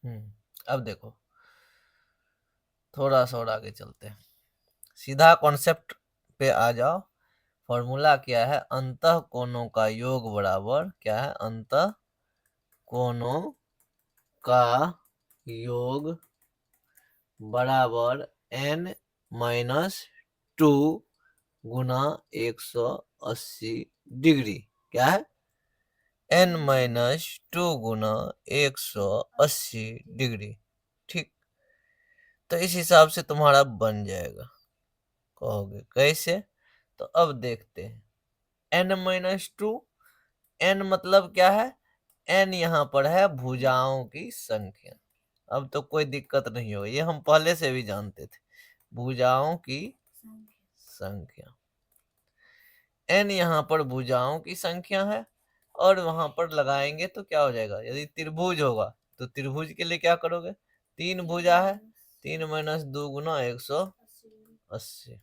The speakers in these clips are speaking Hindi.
अब देखो, थोड़ा सा और आगे चलते हैं, सीधा कॉन्सेप्ट पे आ जाओ। फॉर्मूला क्या है? अंतः कोणों का योग बराबर क्या है? अंतः कोणों का योग बराबर n-2 गुना 180 डिग्री। क्या है? n-2 गुना 180 डिग्री। ठीक, तो इस हिसाब से तुम्हारा बन जाएगा। कहोगे कैसे? तो अब देखते हैं। n-2, n मतलब क्या है? n यहाँ पर है भुजाओं की संख्या। अब तो कोई दिक्कत नहीं होगी, ये हम पहले से भी जानते थे, भुजाओं की संख्या। n यहाँ पर भुजाओं की संख्या है, और वहां पर लगाएंगे तो क्या हो जाएगा? यदि त्रिभुज होगा तो त्रिभुज के लिए क्या करोगे? 3 भुजा है, 3-2 गुना 180।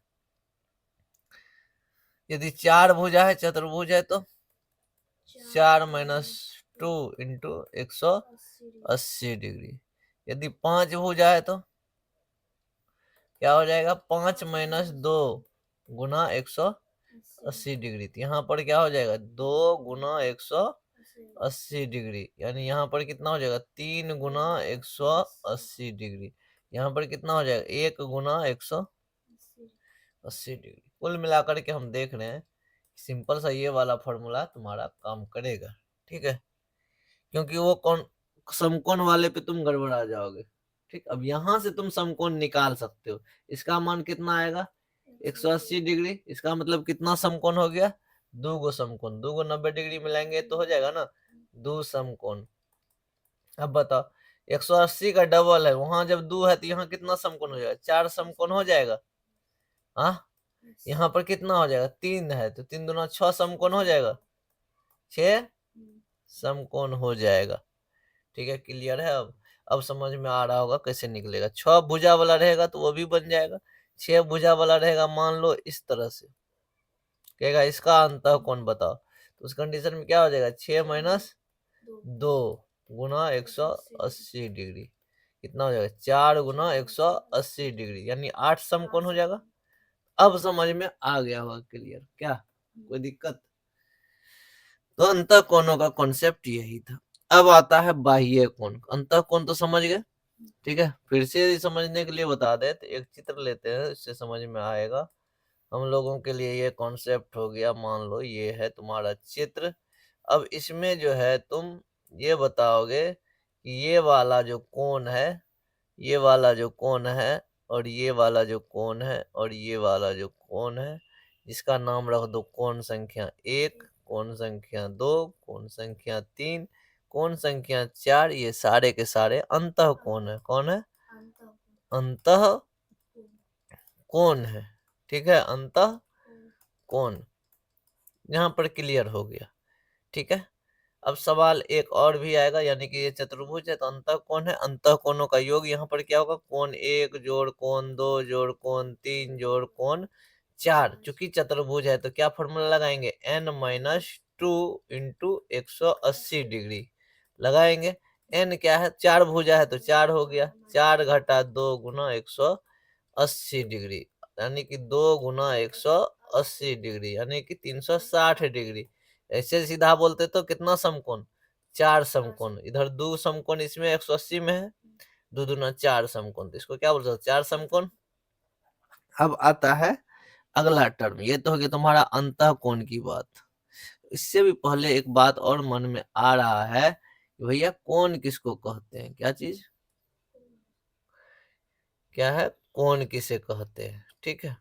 यदि 4 भुजा है, चतुर्भुज है, तो 4-2 इंटू 180 डिग्री। यदि 5 भुजा है तो क्या हो जाएगा? 5-2 गुना 180 डिग्री। तो यहाँ पर क्या हो जाएगा? 2 गुना 180 डिग्री, यानी यहाँ पर कितना हो जाएगा? 3 गुना 180 डिग्री। यहाँ पर कितना हो जाएगा? 1 गुना 180 डिग्री। कुल मिलाकर के हम देख रहे हैं, सिंपल सा ये वाला फॉर्मूला तुम्हारा काम करेगा। ठीक है, क्योंकि वो कौन समकोण वाले पे तुम गड़बड़ा जाओगे। ठीक, अब यहां से तुम समकोण निकाल सकते हो। इसका मान कितना आएगा? 180 डिग्री। इसका मतलब कितना समकोण हो गया? 2 गो समकोण। 2 गो 90 डिग्री मिलाएंगे तो हो जाएगा ना 2 समकोण। अब बताओ, 180 का डबल है, वहां जब 2 है तो यहाँ कितना समकोण हो जाएगा? 4 समकोण हो जाएगा। हाँ, यहाँ पर कितना हो जाएगा? 3 है, तो 3 दूना 6 समकोण हो जाएगा। 6 समकोण हो जाएगा। ठीक है, क्लियर है? अब समझ में आ रहा होगा कैसे निकलेगा। 6 भुजा वाला रहेगा तो वो भी बन जाएगा, 6 भुजा वाला रहेगा मान लो इस तरह से, कहेगा इसका अंतः कोण बताओ, तो उस कंडीशन में क्या हो जाएगा? 6-2 गुना 180 डिग्री। कितना हो जाएगा? 4 गुना 180 डिग्री, यानी 8 समकोण हो जाएगा। अब समझ में आ गया होगा क्लियर? क्या कोई दिक्कत? तो अंतः कोणों का कॉन्सेप्ट यही था। अब आता है बाह्य कोण। अंतः कोण तो समझ गए। ठीक है, फिर से समझने के लिए बता दे तो एक चित्र लेते हैं, इससे समझ में आएगा हम लोगों के लिए। ये कॉन्सेप्ट हो गया, मान लो ये है तुम्हारा चित्र। अब इसमें जो है तुम ये बताओगे कि ये वाला जो कोण है, ये वाला जो कोण है, और ये वाला जो कोण है, और ये वाला जो कोण है, इसका नाम रख दो कोण संख्या 1, कोण संख्या 2, कोण संख्या 3, कोण संख्या 4। ये सारे के सारे अंतः कोण है। कौन है? अंतः कोण है। ठीक है, अंतः कोण यहाँ पर क्लियर हो गया। ठीक है, अब सवाल एक और भी आएगा, यानी कि ये चतुर्भुज है तो अंतः कोण है, अंतः कोणों का योग यहाँ पर क्या होगा? कोण 1 जोड़ कोण 2 जोड़ कोण 3 जोड़ कोण 4। चूंकि चतुर्भुज है तो क्या फॉर्मूला लगाएंगे? n-2 इंटू 180 डिग्री लगाएंगे। n क्या है? 4 भुजा है तो 4 हो गया, 4 घटा 2 गुना 180 डिग्री, यानी कि 2 गुना 180 डिग्री, यानी कि 360 डिग्री। ऐसे सीधा बोलते तो कितना समकोण? 4 समकोण। इधर 2 समकोण इसमें 180 में है, 2 दूना 4 समकोण, तो इसको क्या बोल सकते? 4 समकोण। अब आता है अगला टर्म, ये तो हो गया तुम्हारा अंतः कोण की बात। इससे भी पहले एक बात और मन में आ रहा है कि भैया कोण किसको कहते हैं? क्या चीज? क्या है? कोण किसे कहते हैं? ठीक है,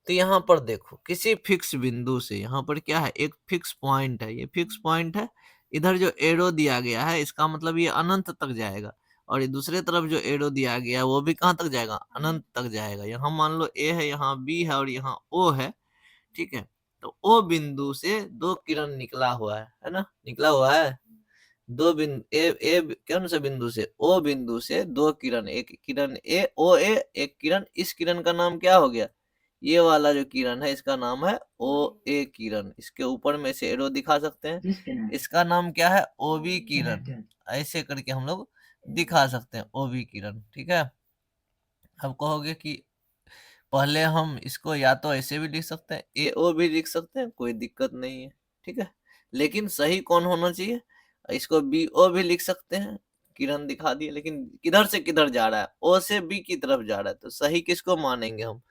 तो यहाँ पर देखो, किसी फिक्स बिंदु से यहाँ पर क्या है? एक फिक्स पॉइंट है, ये फिक्स पॉइंट है। इधर जो एरो दिया गया है इसका मतलब ये अनंत तक जाएगा, और ये दूसरे तरफ जो एरो दिया गया है वो भी कहाँ तक जाएगा? अनंत तक जाएगा। यहाँ मान लो ए है, यहाँ बी है, और यहाँ ओ है। ठीक है, तो ओ बिंदु से 2 किरण निकला हुआ है ना? निकला हुआ है दो बिंदु ए कौन सा बिंदु से? ओ बिंदु से 2 किरण, एक किरण ए ओ ए, एक किरण, इस किरण का नाम क्या हो गया? ये वाला जो किरण है इसका नाम है ओ ए किरण। इसके ऊपर में से एरो दिखा सकते हैं, इसका नाम क्या है? ओ बी किरण। ऐसे करके हम लोग दिखा सकते हैं, ओ बी किरण। ठीक है, अब कहोगे कि पहले हम इसको या तो ऐसे भी लिख सकते हैं, ए ओ भी लिख सकते हैं, कोई दिक्कत नहीं है। ठीक है, लेकिन सही कौन होना चाहिए? इसको बी ओ भी लिख सकते हैं, किरण दिखा दिए, लेकिन किधर से किधर जा रहा है? ओ से बी की तरफ जा रहा है, तो सही किसको मानेंगे हम?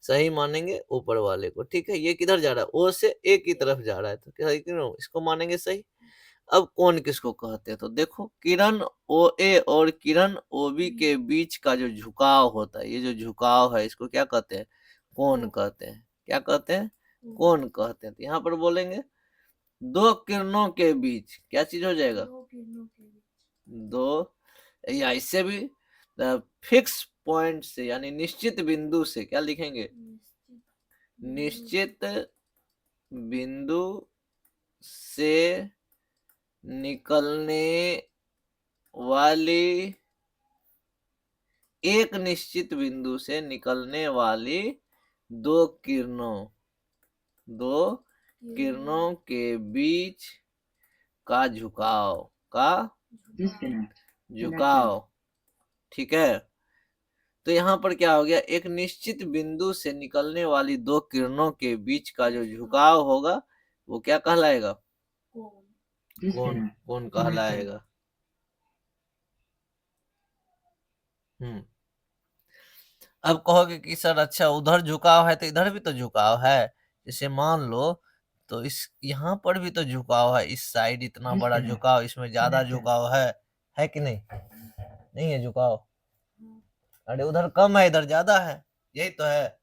सही मानेंगे ऊपर वाले को। ठीक है, ये किधर जा रहा है? ओ से ए की तरफ जा रहा है, तो क्या क्यों इसको मानेंगे सही। अब कौन किसको कहते हैं? तो देखो, किरण ओ ए और किरण ओ बी के बीच का जो झुकाव होता है, ये जो झुकाव है, इसको क्या कहते हैं? कौन कहते हैं। क्या कहते हैं? कौन कहते हैं। तो यहाँ पर बोलेंगे दो किरणों के बीच क्या चीज हो जाएगा? दो, या इससे भी फिक्स पॉइंट से, यानी निश्चित बिंदु से, क्या लिखेंगे? निश्चित बिंदु से निकलने वाली, एक निश्चित बिंदु से निकलने वाली दो किरणों के बीच का झुकाव। ठीक है, तो यहाँ पर क्या हो गया? एक निश्चित बिंदु से निकलने वाली दो किरणों के बीच का जो झुकाव होगा, वो क्या कहलाएगा? कौन कहलाएगा? अब कहोगे कि सर अच्छा, उधर झुकाव है तो इधर भी तो झुकाव है। जैसे मान लो, तो इस यहाँ पर भी तो झुकाव है, इस साइड इतना बड़ा झुकाव, इसमें ज्यादा झुकाव है कि नहीं? नहीं है झुकाव? अरे उधर कम है, इधर ज्यादा है, यही तो है।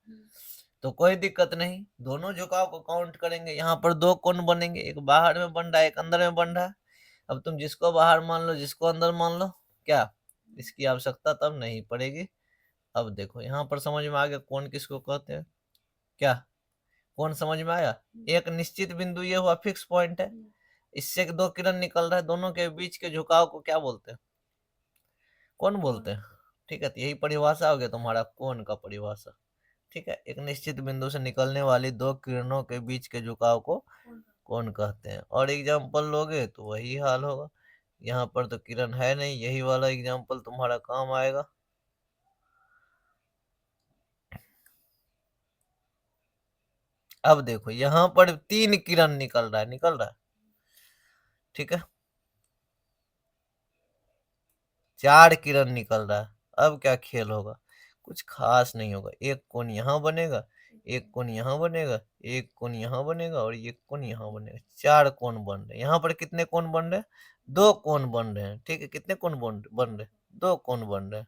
तो कोई दिक्कत नहीं, दोनों झुकाव को काउंट करेंगे। यहाँ पर दो कोण बनेंगे, एक बाहर में बन रहा है, एक अंदर में बन रहा है। अब तुम जिसको बाहर मान लो, जिसको अंदर मान लो, क्या इसकी आवश्यकता तब नहीं पड़ेगी। अब देखो, यहाँ पर समझ में आ गया कौन किसको कहते हैं। क्या कौन समझ में आया? एक निश्चित बिंदु, ये हुआ फिक्स पॉइंट है, इससे दो किरण निकल रहा है, दोनों के बीच के झुकाव को क्या बोलते हैं? कौन बोलते हैं। ठीक है, तो यही परिभाषा हो गया तुम्हारा कोण का परिभाषा। ठीक है, एक निश्चित बिंदु से निकलने वाली दो किरणों के बीच के झुकाव को कौन कहते हैं। और एग्जाम्पल लोगे तो वही हाल होगा। यहाँ पर तो किरण है नहीं, यही वाला एग्जाम्पल तुम्हारा काम आएगा। अब देखो, यहाँ पर तीन किरण निकल रहा है। ठीक है, चार किरण निकल रहा है। अब क्या खेल होगा? कुछ खास नहीं होगा। एक कोण यहाँ बनेगा, एक कोण यहाँ बनेगा, एक कोण यहाँ बनेगा, और एक कोण यहाँ बनेगा। चार कोण बन रहे हैं। यहाँ पर कितने कोण बन रहे हैं? दो कोण बन रहे हैं। ठीक है, कितने कोण बन रहे हैं? दो कोण बन रहे हैं।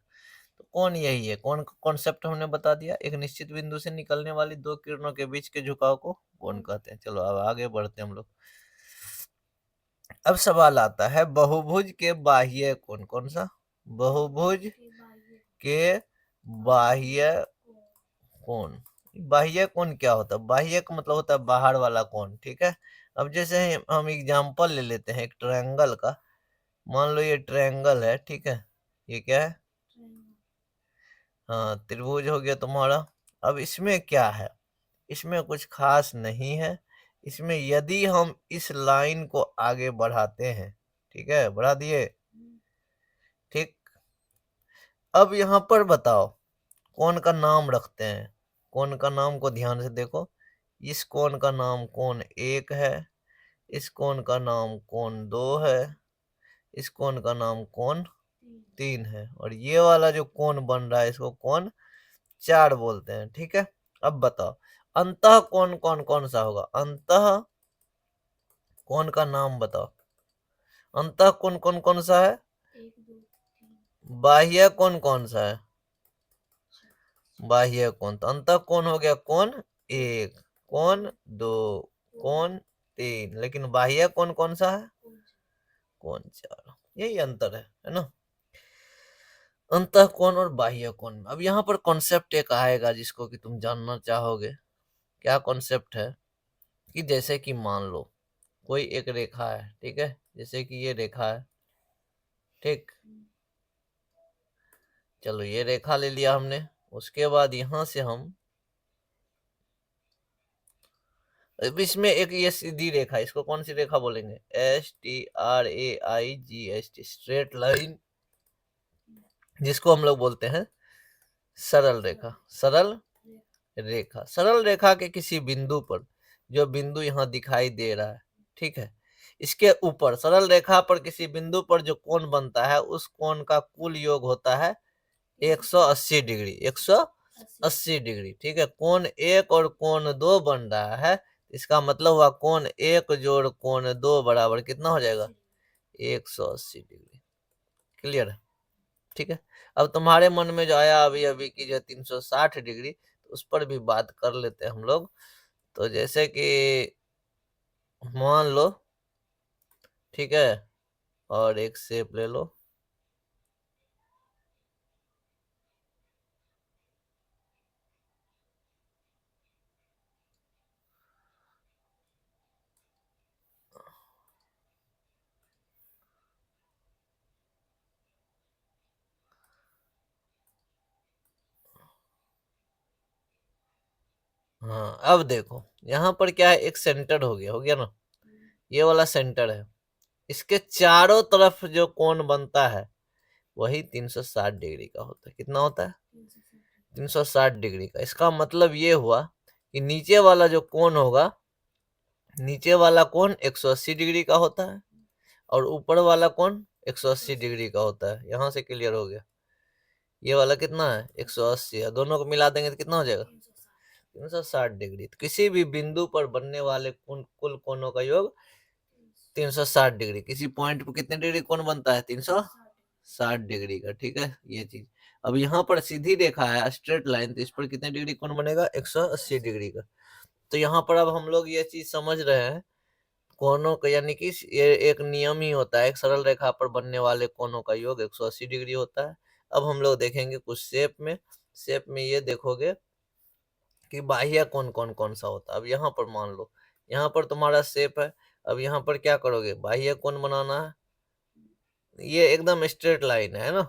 तो कौन यही है, कौन कॉन्सेप्ट हमने बता दिया। एक निश्चित बिंदु से निकलने वाली दो किरणों के बीच के झुकाव को कौन कहते हैं। चलो अब आगे बढ़ते हैं हम लोग। अब सवाल आता है, बहुभुज के बाह्य कोण, कौन सा? बहुभुज के बाह्य कोण। बाह्य कोण क्या होता है? बाह्य का मतलब होता है बाहर वाला कोण। ठीक है, अब जैसे हम एग्जांपल ले लेते हैं एक ट्रायंगल का। मान लो ये ट्रायंगल है। ठीक है, ये क्या है? हाँ, त्रिभुज हो गया तुम्हारा। अब इसमें क्या है? इसमें कुछ खास नहीं है। इसमें यदि हम इस लाइन को आगे बढ़ाते हैं, ठीक है, बढ़ा दिए, ठीक। अब यहाँ पर बताओ, कोण का नाम रखते हैं। कोण का नाम को ध्यान से देखो। इस कोण का नाम कोण एक है, इस कोण का नाम कोण दो है, इस कोण का नाम कोण तीन है, और ये वाला जो कोण बन रहा है, इसको कोण चार बोलते हैं। ठीक है, अब बताओ, अंतः कोण कौन कौन सा होगा? अंतः कोण का नाम बताओ। अंतः कोण कौन कौन सा है? बाह्य कोण कौन सा है? बाह्य कोण। तो अंतः कोण हो गया कोण एक, कोण दो, कोण तीन, लेकिन बाह्य कोण कौन सा है? कोण चार। यही अंतर है ना, अंतः कोण और बाह्य कोण। अब यहाँ पर कॉन्सेप्ट एक आएगा जिसको कि तुम जानना चाहोगे। क्या कॉन्सेप्ट है? कि जैसे कि मान लो कोई एक रेखा है। ठीक है, जैसे कि ये रेखा है। ठीक, चलो ये रेखा ले लिया हमने। उसके बाद यहां से हम, अब इसमें एक ये सीधी रेखा, इसको कौन सी रेखा बोलेंगे? STRAIGHT, स्ट्रेट लाइन जिसको हम लोग बोलते हैं सरल रेखा। सरल रेखा, सरल रेखा के किसी बिंदु पर, जो बिंदु यहाँ दिखाई दे रहा है, ठीक है, इसके ऊपर सरल रेखा पर किसी बिंदु पर जो कोण बनता है, उस कोण का कुल योग होता है 180 डिग्री। 180 डिग्री, ठीक है। कोण एक और कोण दो बन रहा है, इसका मतलब हुआ कोण एक जोड़ कोण दो बराबर कितना हो जाएगा? 180 डिग्री। क्लियर है? ठीक है। अब तुम्हारे मन में जो आया अभी अभी की जो 360 डिग्री, तो उस पर भी बात कर लेते हैं हम लोग। तो जैसे कि मान लो, ठीक है, और एक शेप ले लो, हाँ अब देखो यहाँ पर क्या है, एक सेंटर हो गया ना, ये वाला सेंटर है। इसके चारों तरफ जो कोण बनता है वही 360 डिग्री का होता है। कितना होता है? 360 डिग्री का। इसका मतलब ये हुआ कि नीचे वाला जो कोण होगा, नीचे वाला कोण 180 डिग्री का होता है और ऊपर वाला कोण 180 डिग्री का होता है। यहाँ से क्लियर हो गया। ये वाला कितना है? 180 है। दोनों को मिला देंगे तो कितना हो जाएगा? 360 डिग्री। तो किसी भी बिंदु पर बनने वाले कुल कोणों का योग 360 डिग्री। किसी पॉइंट पर कितने डिग्री कोण बनता है? 360 डिग्री का। ठीक है, ये चीज। अब यहाँ पर सीधी रेखा है, स्ट्रेट लाइन, तो इस पर कितने डिग्री कोण बनेगा? 180 डिग्री का। तो यहाँ पर अब हम लोग ये चीज समझ रहे हैं कोणों का, यानी कि ये एक नियम ही होता है, एक सरल रेखा पर बनने वाले कोणों का योग 180 डिग्री होता है। अब हम लोग देखेंगे कुछ शेप में। शेप में ये देखोगे कि बाह्य कोण कौन कौन सा होता है। अब यहाँ पर मान लो, यहाँ पर तुम्हारा शेप है। अब यहाँ पर क्या करोगे? बाह्य कोण बनाना है। ये एकदम स्ट्रेट लाइन है ना।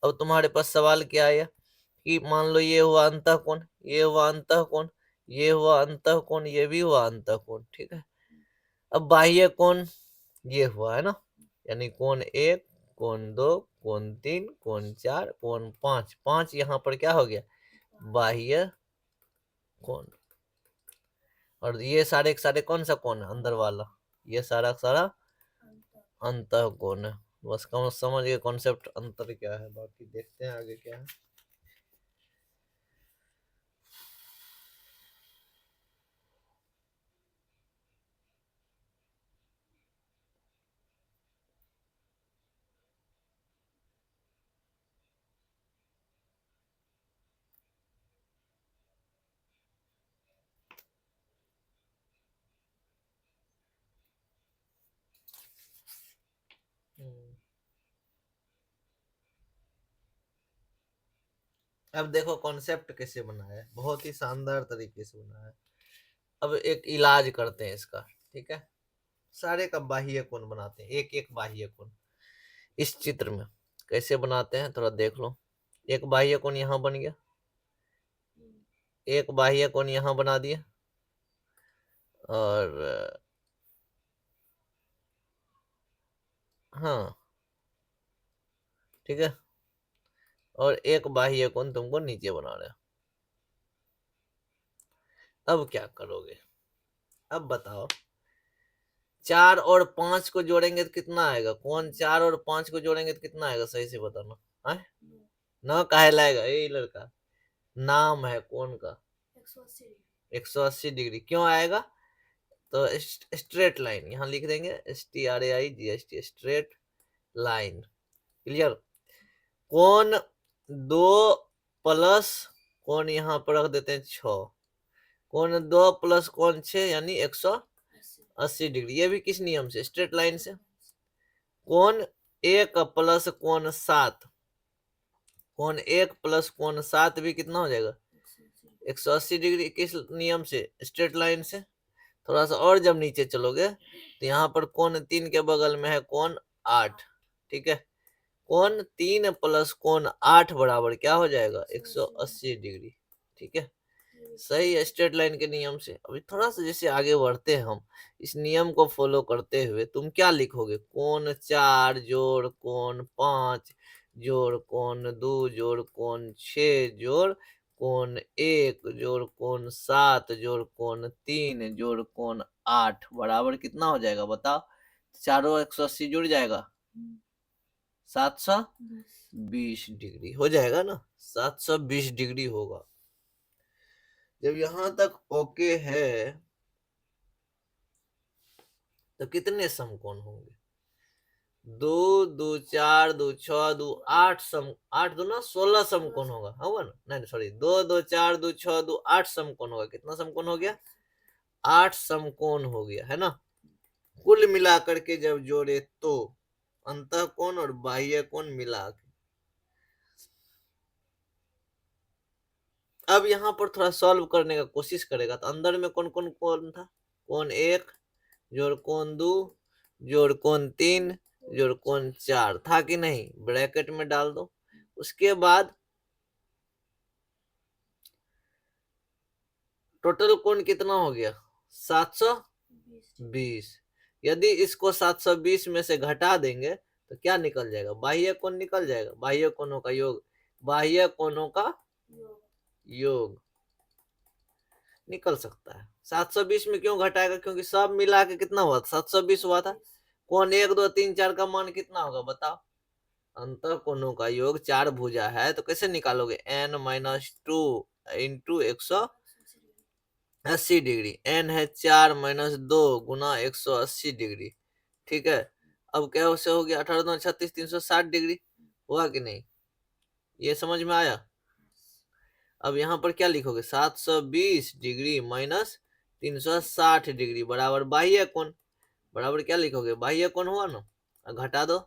अब तुम्हारे पास सवाल क्या आया कि मान लो ये हुआ अंतःकोण, ये हुआ अंतःकोण, ये हुआ अंतःकोण, ये भी हुआ अंतःकोण, ठीक है। अब बाह्य कोण ये हुआ है ना, यानी कोण एक, कोण दो, कोण तीन, कोण चार, कोण पांच। पांच यहाँ पर क्या हो गया? बाह्य कोण। और ये सारे के सारे कौन सा कोण है? अंदर वाला। ये सारा का सारा अंतःकोण है। बस कम समझ गए कॉन्सेप्ट, अंतर क्या है। बाकी देखते हैं आगे क्या है। अब देखो कॉन्सेप्ट कैसे बनाया है, बहुत ही शानदार तरीके से बनाया है। अब एक इलाज करते हैं इसका, ठीक है। सारे का बाह्य कोण बनाते हैं, एक एक बाह्य कोण। इस चित्र में कैसे बनाते हैं थोड़ा देख लो। एक बाह्य कोण यहाँ बन गया, एक बाह्य कोण यहाँ बना दिया, और हाँ ठीक है, और एक बाह्य कोण तुमको नीचे बना रहे हैं। अब क्या करोगे? अब बताओ, 4 और 5 को जोड़ेंगे तो कितना आएगा? कौन 4 और 5 को जोड़ेंगे तो कितना आएगा? सही से बताना। है ना, काहे लाएगा ये लड़का? नाम है कौन का? 180 डिग्री क्यों आएगा? तो स्ट्रेट लाइन यहाँ लिख देंगे, STRAIGST, स्ट्रेट लाइन। क्लियर? कौन दो प्लस कौन यहाँ पर रख देते हैं 6, कौन दो प्लस कौन 6 यानी 180 डिग्री। ये भी किस नियम से? स्ट्रेट लाइन से। कौन एक प्लस कौन 7, कौन एक प्लस कौन 7 भी कितना हो जाएगा? 180 डिग्री। किस नियम से? स्ट्रेट लाइन से। थोड़ा सा और जब नीचे चलोगे तो यहाँ पर कौन 3 के बगल में है कौन 8, ठीक है। कौन 3 प्लस कौन 8 बराबर क्या हो जाएगा? 180 डिग्री, ठीक है। सही है, स्ट्रेट लाइन के नियम से। अभी थोड़ा सा जैसे आगे बढ़ते हैं हम, इस नियम को फॉलो करते हुए तुम क्या लिखोगे? कौन 4 जोड़ कौन 5 जोड़ कोण 2 जोड़ कोण 6 जोड़ कोण 1 जोड़ कोण 7 जोड़ कोण 3 जोड़ कोण 8 बराबर कितना हो जाएगा बताओ। चारों 180 जुड़ जाएगा 720 डिग्री हो जाएगा ना, 720 डिग्री होगा। जब यहां तक ओके है तो कितने समकोण होंगे? 2 2 4 2 6 2 8 8 2 ना 16 समकोण होगा ना, नहीं सॉरी 2 2 4 2 6 2 8 समकोण होगा। कितना समकोण हो गया? 8 समकोण हो गया है ना। कुल मिलाकर के जब जोड़े तो अंतःकोण और बाह्य कोण मिला के। अब यहाँ पर थोड़ा सॉल्व करने का कोशिश करेगा तो अंदर में कौन कौन कोण था? कोण 1 जोड़ कोण 2 जोड़ कोण 3 जोड़ कोण 4 था कि नहीं? ब्रैकेट में डाल दो। उसके बाद टोटल कोण कितना हो गया? 720। यदि इसको 720 में से घटा देंगे तो क्या निकल जाएगा? बाह्य कोण निकल जाएगा, बाह्य कोणों का योग, बाह्य कोणों का योग निकल सकता है। 720 में क्यों घटाएगा? क्योंकि सब मिला के कितना हुआ? 720 हुआ था। कोण 1 2 3 4 का मान कितना होगा बताओ? अंतर कोणों का योग 4 भुजा है तो कैसे निकालोगे? n-2 into 180 degree. n है 4 - 2 गुना 180 डिग्री। ठीक है, अब क्या से हो गया? 18 36 360 डिग्री हुआ कि नहीं? ये समझ में आया? अब यहाँ पर क्या लिखोगे? 720 डिग्री माइनस 360 डिग्री बराबर बाह्य कोण। बराबर क्या लिखोगे? बाह्य कोण हुआ ना, घटा दो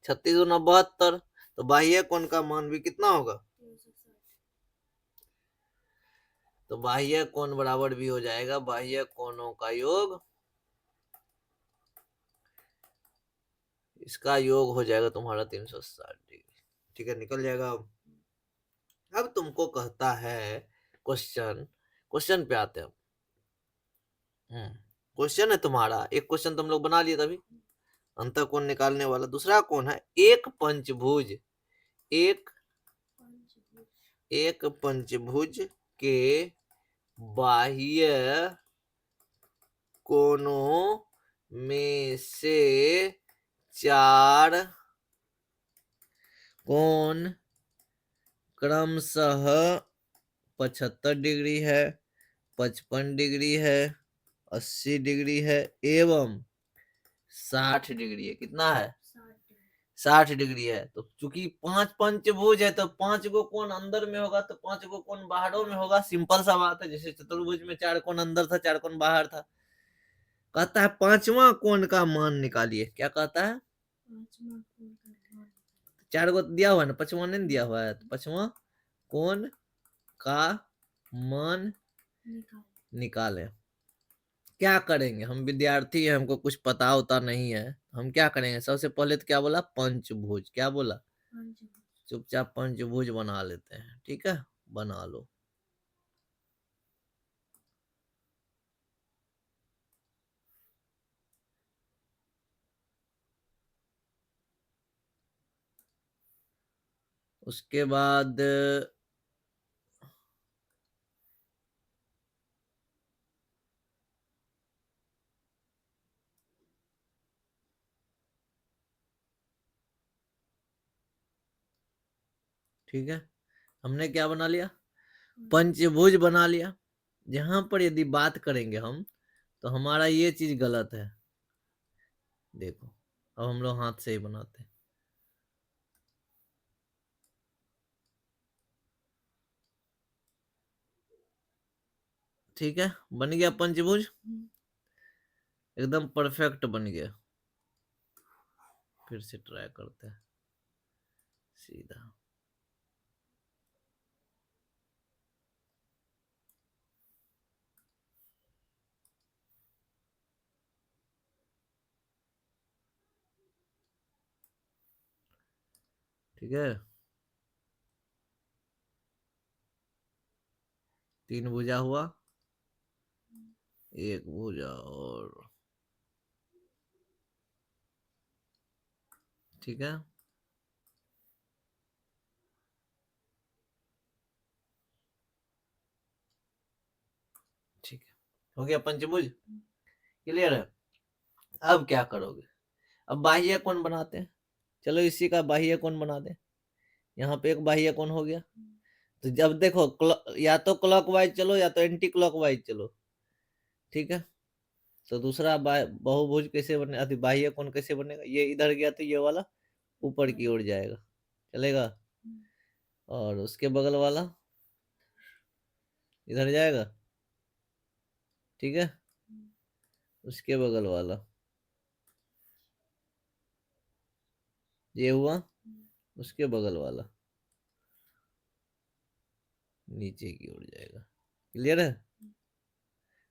36 गुना 72 तो बाह्य कोण का मान भी कितना होगा? तो बाह्य कोण बराबर भी हो जाएगा बाह्य कोणों का योग, इसका योग हो जाएगा तुम्हारा 360 डिग्री। ठीक है, निकल जाएगा। अब तुमको कहता है क्वेश्चन, क्वेश्चन पे आते हैं। क्वेश्चन है तुम्हारा, एक क्वेश्चन तुम लोग बना लिए तभी, अंतःकोण निकालने वाला। दूसरा कौन है? एक पंचभुज, एक एक पंचभुज के बाह्य कोणों में से 4 कोण क्रमशः 75 डिग्री है, 55 डिग्री है, 80 डिग्री है एवं 60 डिग्री है। कितना है? 60 डिग्री है। तो चूंकि 5 पंचभुज है तो 5 गो कोण अंदर में होगा तो 5 गो कोण बाहरों में होगा। सिंपल सा बात है, जैसे चतुर्भुज में 4 कोण अंदर था 4 कोण बाहर था। कहता है पांचवा कोण का मान निकालिए। क्या कहता है? 4 गो दिया हुआ है ना, पांचवा नहीं दिया हुआ है, तो पांचवा कोण का मान निकाले। क्या करेंगे? हम विद्यार्थी हैं, हमको कुछ पता होता नहीं है। हम क्या करेंगे? सबसे पहले तो क्या बोला? पंचभुज। क्या बोला? चुपचाप पंचभुज बना लेते हैं। ठीक है, बना लो। उसके बाद ठीक है, हमने क्या बना लिया? पंचभुज बना लिया। जहां पर यदि बात करेंगे हम तो हमारा ये चीज गलत है। देखो, अब हम लोग हाथ से ही बनाते हैं। ठीक है, बन गया पंचभुज, एकदम परफेक्ट बन गया। फिर से ट्राई करते हैं सीधा। ठीक है, 3 भुजा हुआ, 1 भुजा और। ठीक है, हो गया पंचभुज, क्लियर है। अब क्या करोगे, अब बाह्य कोण बनाते हैं। चलो इसी का बाह्य कोण बना दे। यहाँ पे एक बाह्य कोण हो गया। तो जब देखो या तो क्लॉकवाइज चलो या तो एंटी क्लॉकवाइज चलो, ठीक है। तो दूसरा बहुभुज कैसे बने, अति बाह्य कोण कैसे बनेगा, ये इधर गया तो ये वाला ऊपर की ओर जाएगा, चलेगा। और उसके बगल वाला इधर जाएगा, ठीक है। उसके बगल वाला ये हुआ, उसके बगल वाला नीचे की ओर जाएगा, क्लियर है।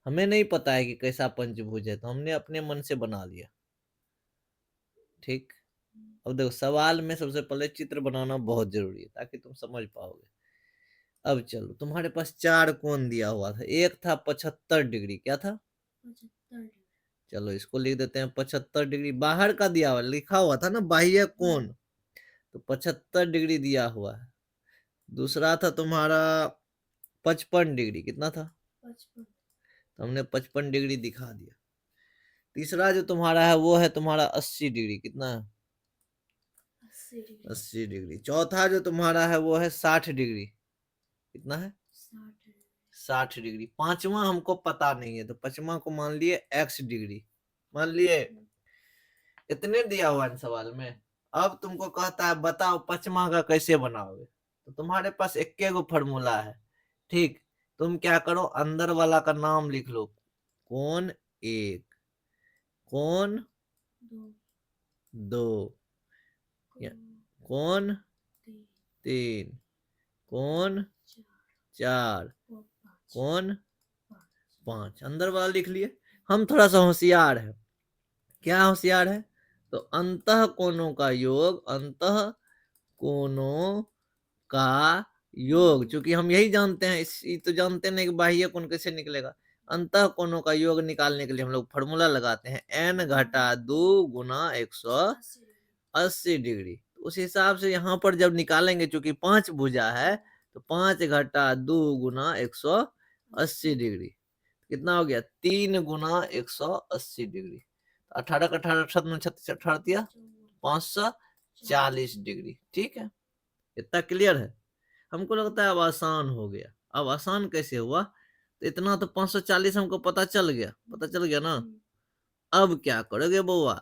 हमें नहीं पता है कि कैसा पंचभुज है, तो हमने अपने मन से बना लिया, ठीक। अब देखो सवाल में सबसे पहले चित्र बनाना बहुत जरूरी है ताकि तुम समझ पाओगे। अब चलो तुम्हारे पास चार कोण दिया हुआ था, एक था 75 डिग्री, क्या था 75 डिग्री। चलो इसको लिख देते हैं 75 डिग्री, बाहर का दिया हुआ लिखा हुआ था ना बाह्य कोण, तो 75 डिग्री दिया हुआ है। दूसरा था तुम्हारा 55 डिग्री, कितना था 55, तो हमने 55 डिग्री दिखा दिया। तीसरा जो तुम्हारा है वो है तुम्हारा 80 डिग्री, कितना है 80 डिग्री। चौथा जो तुम्हारा है वो है 60 डिग्री, कितना है 60 डिग्री। पांचवा हमको पता नहीं है, तो पांचवा को मान लिए x डिग्री, मान लिए। इतने दिया हुआ है सवाल में। अब तुमको कहता है बताओ पांचवा का कैसे बनाओगे, तो तुम्हारे पास एक गो फॉर्मूला है, ठीक। तुम क्या करो, अंदर वाला का नाम लिख लो, कोण एक, कोण दो, कोण तीन, कोण चार, कोण पांच। अंदर वाला लिख लिए। हम थोड़ा सा होशियार है। क्या होशियार है, तो अंतः कोणों का योग, अंतः कोणों का योग, क्योंकि हम यही जानते हैं, इसी तो जानते नहीं कि बाह्य कोण कैसे निकलेगा। अंतः कोणों का योग निकालने के लिए हम लोग फॉर्मूला लगाते हैं, n घटा 2 गुना 180 डिग्री। उस हिसाब से यहाँ पर जब निकालेंगे, चूंकि 5 भुजा है, तो 5 घटा 2 गुना 180 डिग्री, कितना हो गया 3 गुना 180 डिग्री। 18 का 18 36 18 540 डिग्री, ठीक है। इतना क्लियर है। हमको लगता है अब आसान हो गया। अब आसान कैसे हुआ, तो इतना तो 540 हमको पता चल गया, पता चल गया ना। अब क्या करोगे बउआ,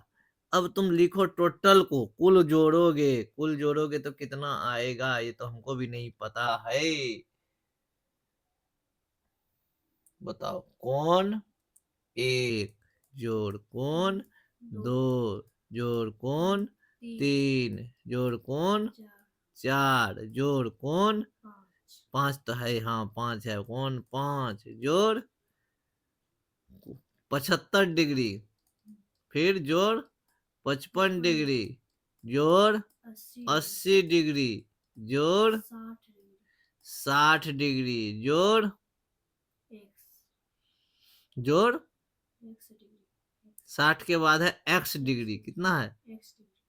अब तुम लिखो टोटल को, कुल जोड़ोगे, कुल जोड़ोगे तो कितना आएगा, ये तो हमको भी नहीं पता है। बताओ, कोण एक जोड़ कोण दो जोड़ कोण तीन जोड़ कोण चार जोड़ कोण पांच, तो है हाँ 5 है, कोण 5 जोड़ 75 डिग्री, फिर जोड़ 55 डिग्री, जोड़ 80 डिग्री, जोड़ 60 डिग्री, जोड़ जोड़ 60 के बाद है x डिग्री, कितना है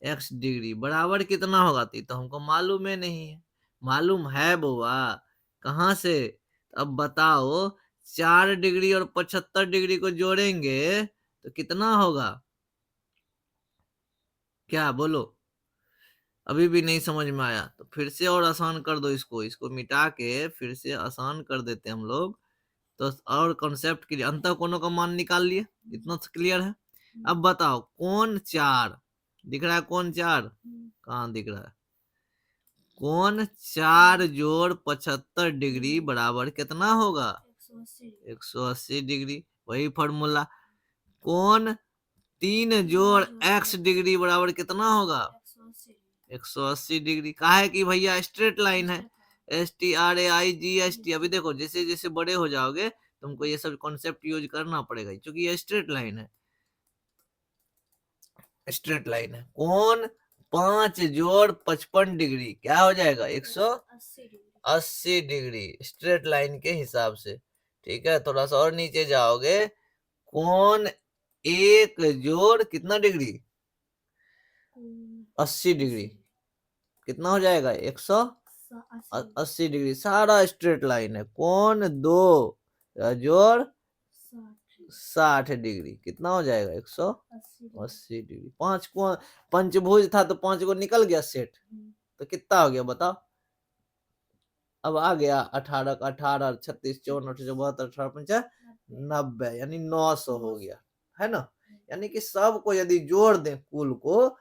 x डिग्री बराबर कितना होगा, तो हमको मालूम है नहीं है। मालूम है बुआ, कहाँ से, अब बताओ 4 डिग्री और 75 डिग्री को जोड़ेंगे तो कितना होगा, क्या बोलो। अभी भी नहीं समझ में आया, तो फिर से और आसान कर दो, इसको इसको मिटा के फिर से आसान कर देते हम लोग। तो और कॉन्सेप्ट के लिए अंतः कोणों का मान निकाल लिए, इतना क्लियर है। अब बताओ कोण 4 दिख रहा है, कोण 4 कहाँ दिख रहा है, कोण 4 जोड़ 75 डिग्री बराबर कितना होगा 180 डिग्री। वही फॉर्मूला, कोण 3 जोड़ x डिग्री बराबर कितना होगा 180 डिग्री। कहा है कि भैया स्ट्रेट लाइन है, STRAIGST। अभी देखो जैसे जैसे बड़े हो जाओगे तुमको ये सब कॉन्सेप्ट यूज करना पड़ेगा, क्योंकि ये स्ट्रेट लाइन है, स्ट्रेट लाइन है। कोण 5 जोड़ 55 डिग्री क्या हो जाएगा 180 डिग्री, स्ट्रेट लाइन के हिसाब से, ठीक है। थोड़ा सा और नीचे जाओगे, कोण 1 जोड़ कितना डिग्री 80 डिग्री, कितना हो जाएगा 180 डिग्री, सारा स्ट्रेट लाइन है। कोण 2 जोड़ 60 डिग्री कितना हो जाएगा 180 डिग्री। 5 को पंचभुज था तो 5 को निकल गया सेट, तो कितना हो गया बताओ। अब आ गया 18 का 18 36 54 28 72 18 50 90 यानी 900 हो गया है ना। यानी कि सबको यदि जोड़ दें कुल को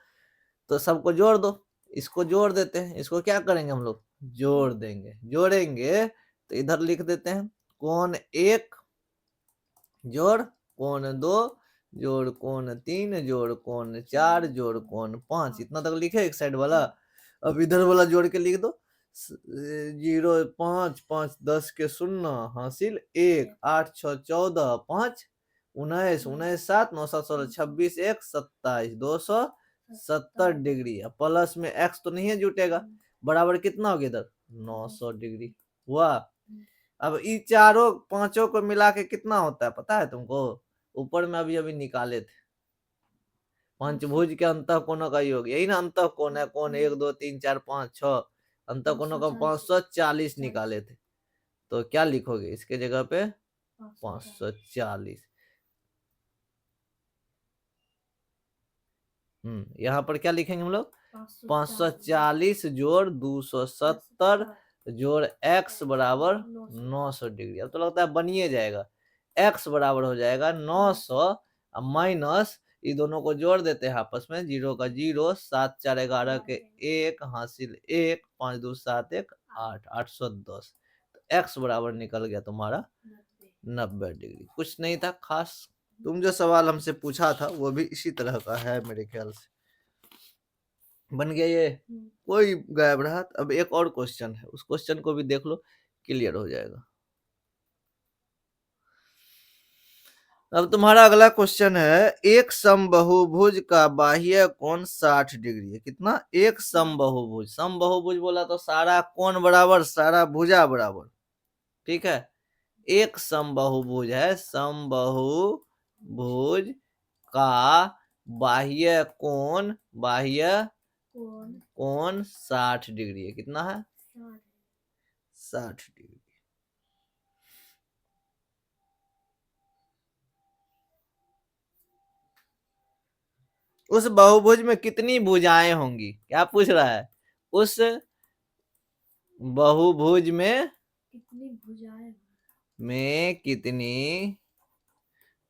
तो सबको जोड़ दो। इसको जोड़ देते हैं, इसको क्या करेंगे हम लोग जोड़ देंगे। जोड़ेंगे तो इधर लिख देते हैं कोण 1 जोड़ कोण 2 जोड़ कोण 3 जोड़ कोण 4 जोड़ कोण 5, इतना तक लिखे एक साइड वाला। अब इधर वाला जोड़ के लिख दो 0 5 5 10 के 0 हासिल 1 8 6 14 5 19 19 7 9 7 16 26 1 27 270 डिग्री। अब प्लस में एक्स तो नहीं है जुटेगा, बराबर कितना हो गया इधर 900 डिग्री हुआ। अब ये चारों पांचों को मिला के कितना होता है पता है तुमको। ऊपर में अभी अभी निकाले थे पंचभुज के अंतःकोणों का योग, यही ना अंतःकोण है। कोण 1 2 3 4 5 6 अंतःकोणों का 540 निकाले थे। तो क्या लिखोगे इसके जगह पे 540। यहाँ पर क्या लिखेंगे हम लोग 540 जोड़ 270 जोड़ x बराबर 900 डिग्री। अब तो लगता है बनिए जाएगा। x बराबर हो जाएगा 900 माइनस ये दोनों को जोड़ देते हैं आपस में 0 का 0 7 4 11 के 1 हासिल 1 5 2 7 1 8 810। तो x बराबर निकल गया तुम्हारा 90 डिग्री। कुछ नहीं था खास। तुम जो सवाल हमसे पूछा था वो भी इसी तरह का है मेरे ख्याल से। बन गया ये, कोई गायब रहा। अब एक और क्वेश्चन है, उस क्वेश्चन को भी देख लो, क्लियर हो जाएगा। अब तुम्हारा अगला क्वेश्चन है एक समबाहुभुज का बाह्य कोण 60 डिग्री है। कितना एक समबाहुभुज, समबाहुभुज बोला तो सारा कोण बराबर सारा भुजा बराबर, ठीक है। एक समबाहुभुज है, समबाहुभुज का बाह्य कोण 60 डिग्री है। कितना है 60 डिग्री। उस बहुभुज में कितनी भुजाएं होंगी, क्या पूछ रहा है। उस बहुभुज में कितनी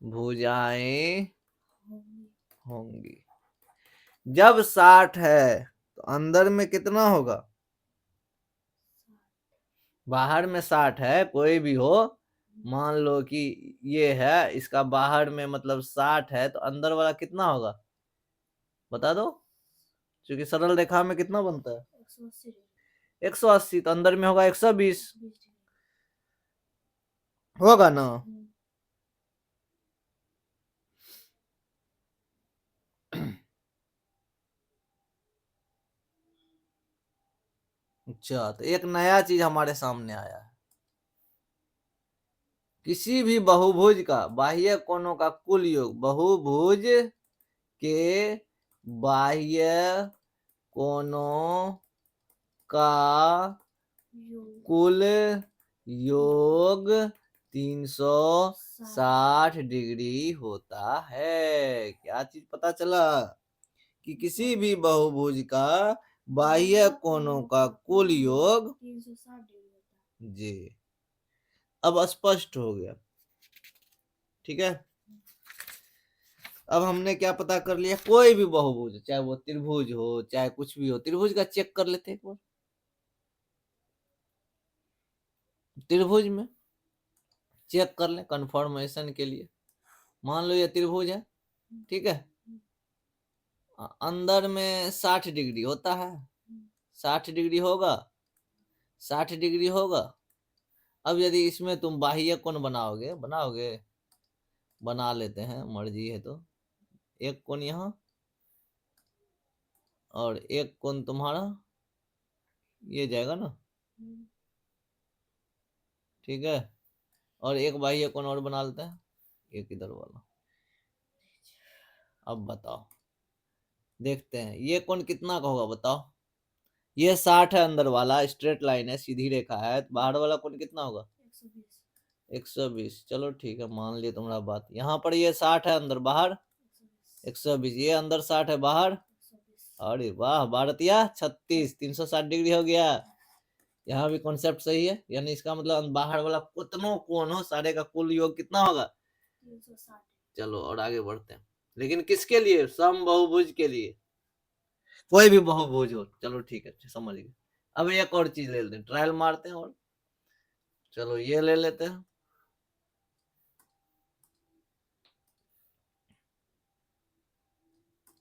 भुजाएं होंगी। जब 60 है तो अंदर में कितना होगा, बाहर में 60 है कोई भी हो, मान लो कि ये है इसका बाहर में मतलब 60 है तो अंदर वाला कितना होगा बता दो। क्योंकि सरल रेखा में कितना बनता है 180, तो अंदर में होगा 120 होगा ना। अच्छा तो एक नया चीज हमारे सामने आया है। किसी भी बहुभुज का बाह्य कोणों का कुल योग, बहुभुज के बाह्य कोणों का कुल योग 360 डिग्री होता है। क्या चीज पता चला कि किसी भी बहुभुज का बाह्य कोणों का कुल योग जी। अब स्पष्ट हो गया, ठीक है। अब हमने क्या पता कर लिया, कोई भी बहुभुज चाहे वो त्रिभुज हो चाहे कुछ भी हो, त्रिभुज का चेक कर लेते एक बार। त्रिभुज में चेक कर ले कंफर्मेशन के लिए। मान लो ये त्रिभुज है, ठीक है। अंदर में 60 डिग्री होता है, 60 डिग्री होगा, 60 डिग्री होगा। अब यदि इसमें तुम बाह्य कोण बनाओगे बना लेते हैं, मर्जी है तो। एक कोण यहाँ और एक कोण तुम्हारा ये जाएगा ना, ठीक है। और एक बाह्य कोण और बना लेते हैं, एक इधर वाला। अब बताओ, देखते हैं ये कोण कितना का होगा बताओ। ये 60 है, अंदर वाला स्ट्रेट लाइन है, सीधी रेखा है, तो बाहर वाला कोण कितना होगा 120, चलो ठीक है, मान लिया तुम्हारा बात। यहाँ पर ये 60 है, अंदर बाहर 120, ये अंदर 60 है, बाहर, अरे वाह भारतीय 36, 360 डिग्री हो गया। यहाँ भी कॉन्सेप्ट सही है, यानी इसका मतलब बाहर वाला कितनों कोण हो, सारे का कुल योग कितना होगा 360। चलो और आगे बढ़ते हैं, लेकिन किसके लिए, सम बहुभुज के लिए, कोई भी बहुभुज हो, चलो ठीक है समझ गए। अब एक और चीज ले लेते हैं, ट्रायल मारते हैं, और चलो ये ले लेते हैं,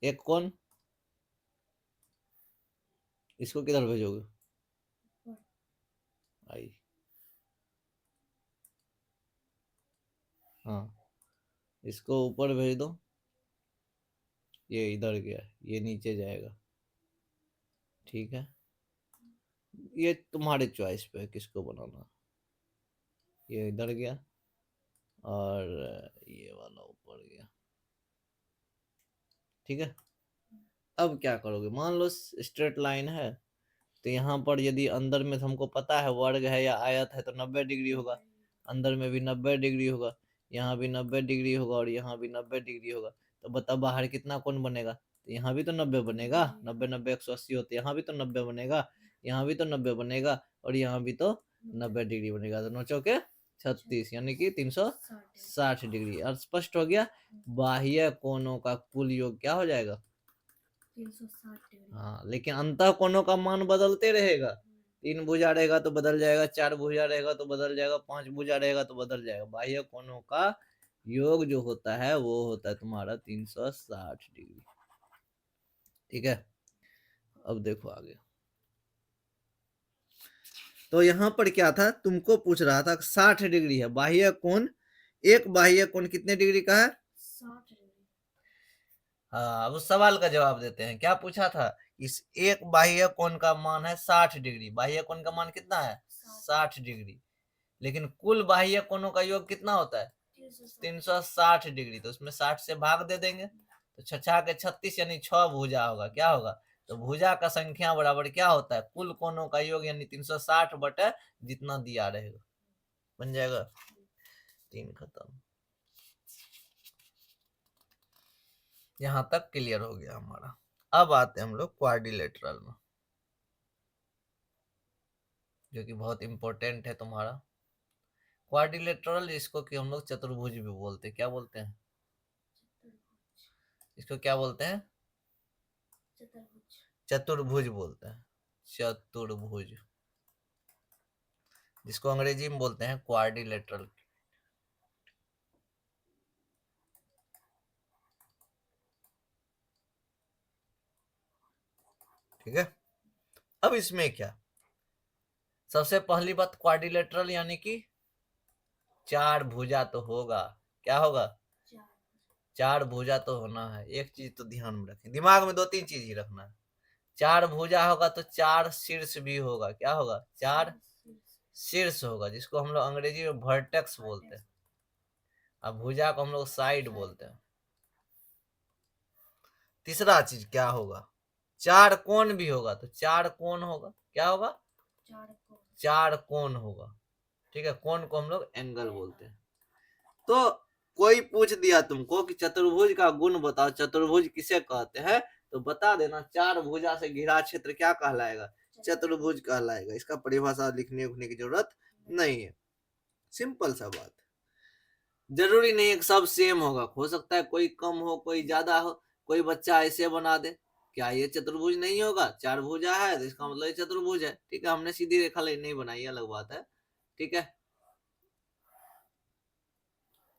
एक कोण, इसको किधर भेजोगे, आई, हाँ इसको ऊपर भेज दो, ये इधर गया, ये नीचे जाएगा, ठीक है, ये तुम्हारे चॉइस पे है किसको बनाना, ये इधर गया और ये वाला ऊपर गया, ठीक है। अब क्या करोगे, मान लो स्ट्रेट लाइन है, तो यहाँ पर यदि अंदर में हमको पता है वर्ग है या आयत है तो 90 डिग्री होगा, अंदर में भी 90 डिग्री होगा, यहाँ भी 90 डिग्री होगा और यहाँ भी 90 डिग्री होगा, तो बताओ बाहर कितना कोण बनेगा, तो यहाँ भी तो 90 बनेगा, 90 90 180 होते, यहाँ भी तो 90 बनेगा, यहाँ भी तो 90 बनेगा और यहाँ भी तो 90 डिग्री बनेगा, दोनों चौके 36, यानी कि 360 डिग्री। और स्पष्ट हो गया, बाह्य कोणों का कुल योग क्या हो जाएगा 360 डिग्री। हाँ लेकिन अंतः कोणों का मान बदलते रहेगा, 3 भुजा रहेगा तो बदल जाएगा, 4 भुजा रहेगा तो बदल जाएगा, 5 भुजा रहेगा तो बदल जाएगा, बाह्य कोणों का योग जो होता है वो होता है तुम्हारा 360 डिग्री, ठीक है। अब देखो आगे, तो यहाँ पर क्या था, तुमको पूछ रहा था 60 डिग्री है बाह्य कोण, एक बाह्य कोण कितने डिग्री का है 60 डिग्री। हाँ अब उस सवाल का जवाब देते हैं, क्या पूछा था, इस एक बाह्य कोण का मान है 60 डिग्री, बाह्य कोण का मान कितना है 60 डिग्री, लेकिन कुल बाह्य कोणों का योग कितना होता है 360 डिग्री, तो उसमें 60 से भाग दे देंगे, तो छछा के 36 यानी 6 भुजा होगा, क्या होगा, तो भुजा का संख्या बराबर क्या होता है कुल कोणों का योग, यानी 360 बटे जितना दिया रहेगा, बन जाएगा, 3 खत्म। यहां तक क्लियर हो गया हमारा। अब आते हैं हम लोग क्वाड्रिलेटरल में, जो कि बहुत इंपॉर्टेंट है तुम्हारा। क्वाड्रिलेटरल इसको कि हम लोग चतुर्भुज भी बोलते हैं, क्या बोलते हैं इसको, क्या बोलते हैं चतुर्भुज बोलते हैं, चतुर्भुज, जिसको अंग्रेजी में बोलते हैं क्वाड्रिलेटरल। ठीक है, अब इसमें क्या, सबसे पहली बात क्वाड्रिलेटरल यानी कि 4 भुजा तो होगा, क्या होगा 4 भुजा तो होना है, एक चीज तो ध्यान में रखें, दिमाग में 2-3 चीज ही रखना है, 4 भुजा होगा तो 4 शीर्ष भी होगा, क्या होगा 4 शीर्ष होगा, जिसको हम लोग अंग्रेजी में वर्टेक्स बोलते हैं, अब भुजा को हम लोग साइड बोलते हैं। तीसरा चीज क्या होगा, 4 कोण भी होगा, तो 4 कोण होगा, क्या होगा 4 कोण होगा, ठीक है, कोण को हम लोग एंगल बोलते हैं। तो कोई पूछ दिया तुमको कि चतुर्भुज का गुण बताओ, चतुर्भुज किसे कहते हैं, तो बता देना 4 भुजा से घिरा क्षेत्र क्या कहलाएगा, चतुर्भुज कहलाएगा, इसका परिभाषा लिखने उखने की जरूरत नहीं है, सिंपल सा बात, जरूरी नहीं है सब सेम होगा, हो सकता है कोई कम हो कोई ज्यादा हो, कोई बच्चा ऐसे बना दे, क्या ये चतुर्भुज नहीं होगा, 4 भुजा है तो इसका मतलब ये चतुर्भुज है, ठीक है, हमने सीधी रेखा नहीं बनाई, अलग बात है, ठीक है,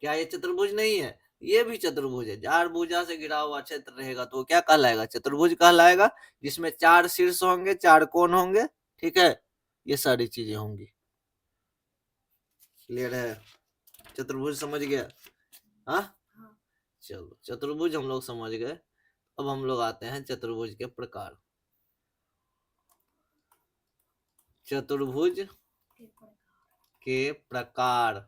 क्या ये चतुर्भुज नहीं है, ये भी चतुर्भुज है, 4 भुजा से घिरा हुआ क्षेत्र रहेगा तो क्या कहलाएगा चतुर्भुज कहलाएगा, जिसमें 4 शीर्ष होंगे, 4 कोण होंगे, ठीक है, ये सारी चीजें होंगी, क्लियर है, चतुर्भुज समझ गया, हाँ चलो चतुर्भुज हम लोग समझ गए। अब हम लोग आते हैं चतुर्भुज के प्रकार, चतुर्भुज के प्रकार,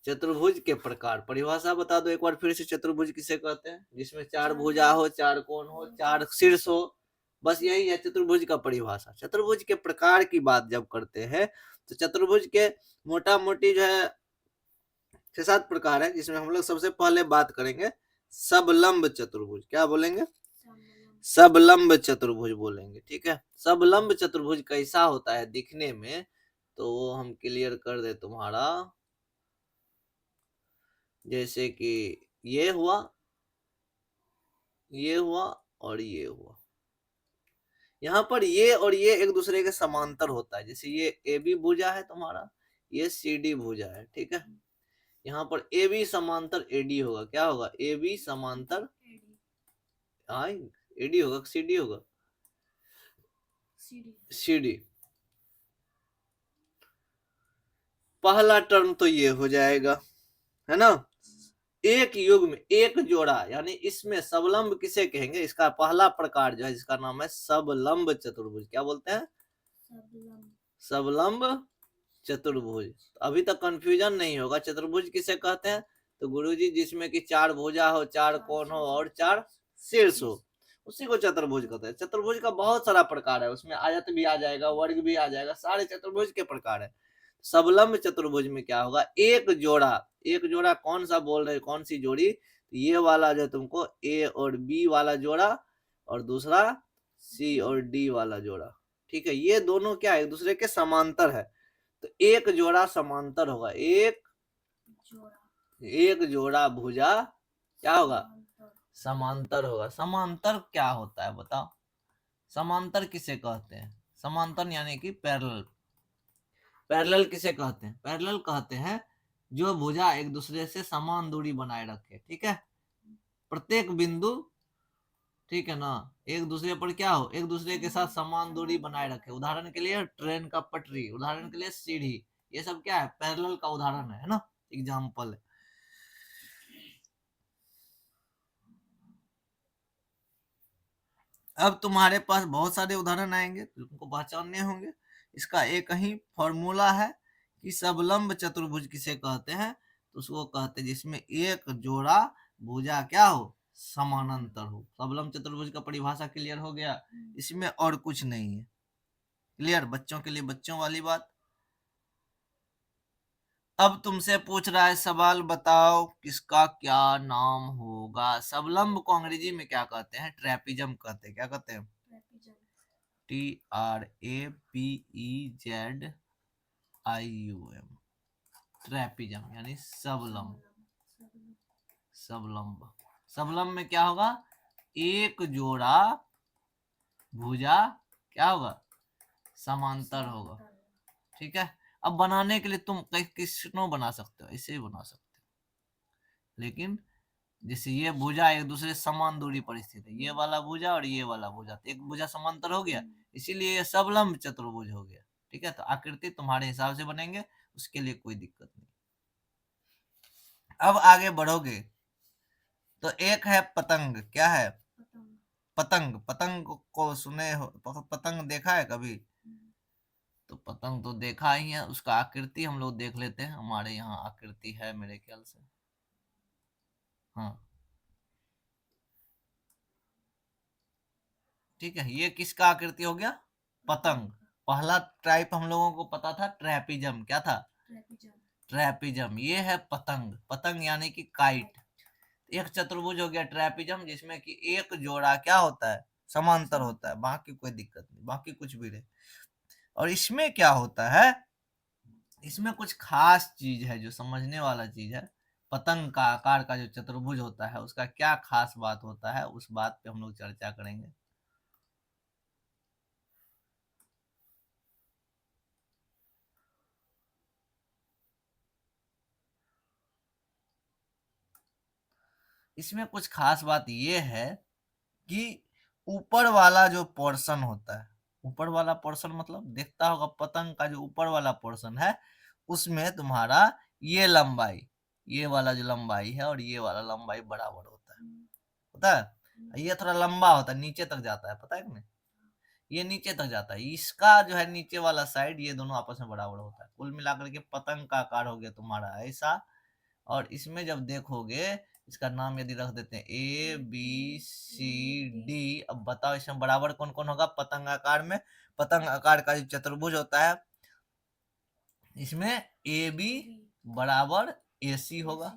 चतुर्भुज के प्रकार, परिभाषा बता दो एक बार फिर से, चतुर्भुज किसे कहते हैं, जिसमें 4 भुजा हो, 4 कोण हो, 4 शीर्ष हो, बस यही है चतुर्भुज का परिभाषा। चतुर्भुज के प्रकार की बात जब करते हैं तो चतुर्भुज के मोटा मोटी जो है 6-7 प्रकार है, जिसमें हम लोग सबसे पहले बात करेंगे सबलंब चतुर्भुज। क्या बोलेंगे? सबलंब चतुर्भुज बोलेंगे। ठीक है, सबलंब चतुर्भुज कैसा होता है दिखने में, तो वो हम क्लियर कर दे तुम्हारा। जैसे कि ये हुआ, ये हुआ और ये हुआ। यहाँ पर ये और ये एक दूसरे के समांतर होता है। जैसे ये ए बी भुजा है तुम्हारा, ये सी डी भुजा है। ठीक है, यहाँ पर ए बी समांतर एडी होगा। क्या होगा? ए बी समांतर एडी होगा, सी डी होगा, सी डी। पहला टर्म तो ये हो जाएगा, है ना। एक युग में एक जोड़ा, यानी इसमें सबलंब किसे कहेंगे? इसका पहला प्रकार जो है जिसका नाम है सबलंब चतुर्भुज। क्या बोलते हैं? सबलंब चतुर्भुज। अभी तक कंफ्यूजन नहीं होगा। चतुर्भुज किसे कहते हैं? तो गुरुजी जिसमें कि 4 भुजा हो, 4 कोण हो और 4 शीर्ष हो, उसी को चतुर्भुज कहते हैं। चतुर्भुज का बहुत सारा प्रकार है, उसमें आयत भी आ जाएगा, वर्ग भी आ जाएगा, सारे चतुर्भुज के प्रकार है। सबलंब चतुर्भुज में क्या होगा? एक जोड़ा, एक जोड़ा कौन सा बोल रहे, कौन सी जोड़ी? ये वाला जो तुमको ए और बी वाला जोड़ा, और दूसरा सी और डी वाला जोड़ा। ठीक है, ये दोनों क्या है? एक दूसरे के समांतर है, तो एक जोड़ा समांतर होगा। एक जोड़ा भुजा क्या होगा? समांतर होगा। समांतर क्या होता है बताओ? समांतर किसे कहते हैं? समांतर यानी कि पैरेलल। पैरेलल किसे कहते हैं? पैरेलल कहते हैं जो भुजा एक दूसरे से समान दूरी बनाए रखे। ठीक है, प्रत्येक बिंदु, ठीक है ना, एक दूसरे पर क्या हो? एक दूसरे के साथ समान दूरी बनाए रखे। उदाहरण के लिए ट्रेन का पटरी, उदाहरण के लिए सीढ़ी, ये सब क्या है? पैरेलल का उदाहरण है ना, एग्जाम्पल है। अब तुम्हारे पास बहुत सारे उदाहरण आएंगे, तुमको पहचानने होंगे। इसका एक ही फॉर्मूला है कि सबलंब चतुर्भुज किसे कहते हैं? तो उसको कहते हैं जिसमें एक जोड़ा भुजा क्या हो? समानांतर हो। सबलंब चतुर्भुज का परिभाषा क्लियर हो गया, इसमें और कुछ नहीं है। क्लियर? बच्चों के लिए बच्चों वाली बात। अब तुमसे पूछ रहा है सवाल, बताओ किसका क्या नाम होगा? सबलंब को अंग्रेजी में क्या कहते हैं? ट्रेपिजम कहते हैं। क्या कहते हैं? TRAPEZIUM, ट्रेपिजम यानी सबलंब। सबलंब, सबलंब में क्या होगा? एक जोड़ा भुजा क्या होगा? समांतर होगा। ठीक है, अब बनाने के लिए तुम किसनो बना सकते हो, ऐसे ही बना सकते हो, लेकिन जैसे ये भुजा एक दूसरे समान दूरी पर स्थित है, ये वाला भुजा और ये वाला भुजा, तो एक भुजा समांतर हो गया, इसीलिए ये सबलंब चतुर्भुज हो गया। ठीक है, तो आकृति तुम्हारे हिसाब से बनेंगे, उसके लिए कोई दिक्कत नहीं। अब आगे बढ़ोगे तो एक है पतंग। क्या है? पतंग। पतंग को सुने हो? पतंग देखा है कभी? तो पतंग तो देखा ही है, उसका आकृति हम लोग देख लेते हैं। हमारे यहाँ आकृति है मेरे ख्याल से, हाँ ठीक है, ये किसका आकृति हो गया? पतंग। पहला टाइप हम लोगों को पता था ट्रेपिजम। क्या था? ट्रेपिजम। ये है पतंग। पतंग यानी कि काइट। एक चतुर्भुज हो गया ट्रेपिजम, जिसमें कि एक जोड़ा क्या होता है? समांतर होता है, बाकी कोई दिक्कत नहीं, बाकी कुछ भी रहे। और इसमें क्या होता है? इसमें कुछ खास चीज है जो समझने वाला चीज है। पतंग का आकार का जो चतुर्भुज होता है उसका क्या खास बात होता है, उस बात पे हम लोग चर्चा करेंगे। इसमें कुछ खास बात ये है कि ऊपर वाला जो पोर्शन होता है, ऊपर वाला पोर्शन मतलब देखता होगा पतंग का जो ऊपर वाला पोर्शन है, उसमें तुम्हारा ये लंबाई, ये वाला जो लंबाई है और ये वाला लंबाई बराबर होता है। ये थोड़ा लंबा होता है, नीचे तक जाता है, पता है कि नहीं? ये नीचे तक जाता है, इसका जो है नीचे वाला साइड, ये दोनों आपस में बराबर होता है। कुल मिलाकर के पतंग का आकार हो गया तुम्हारा ऐसा। और इसमें जब देखोगे इसका नाम यदि रख देते हैं ABCD। अब बताओ इसमें बराबर कौन कौन होगा पतंग आकार में? पतंग आकार का जो चतुर्भुज होता है इसमें AB बराबर AC होगा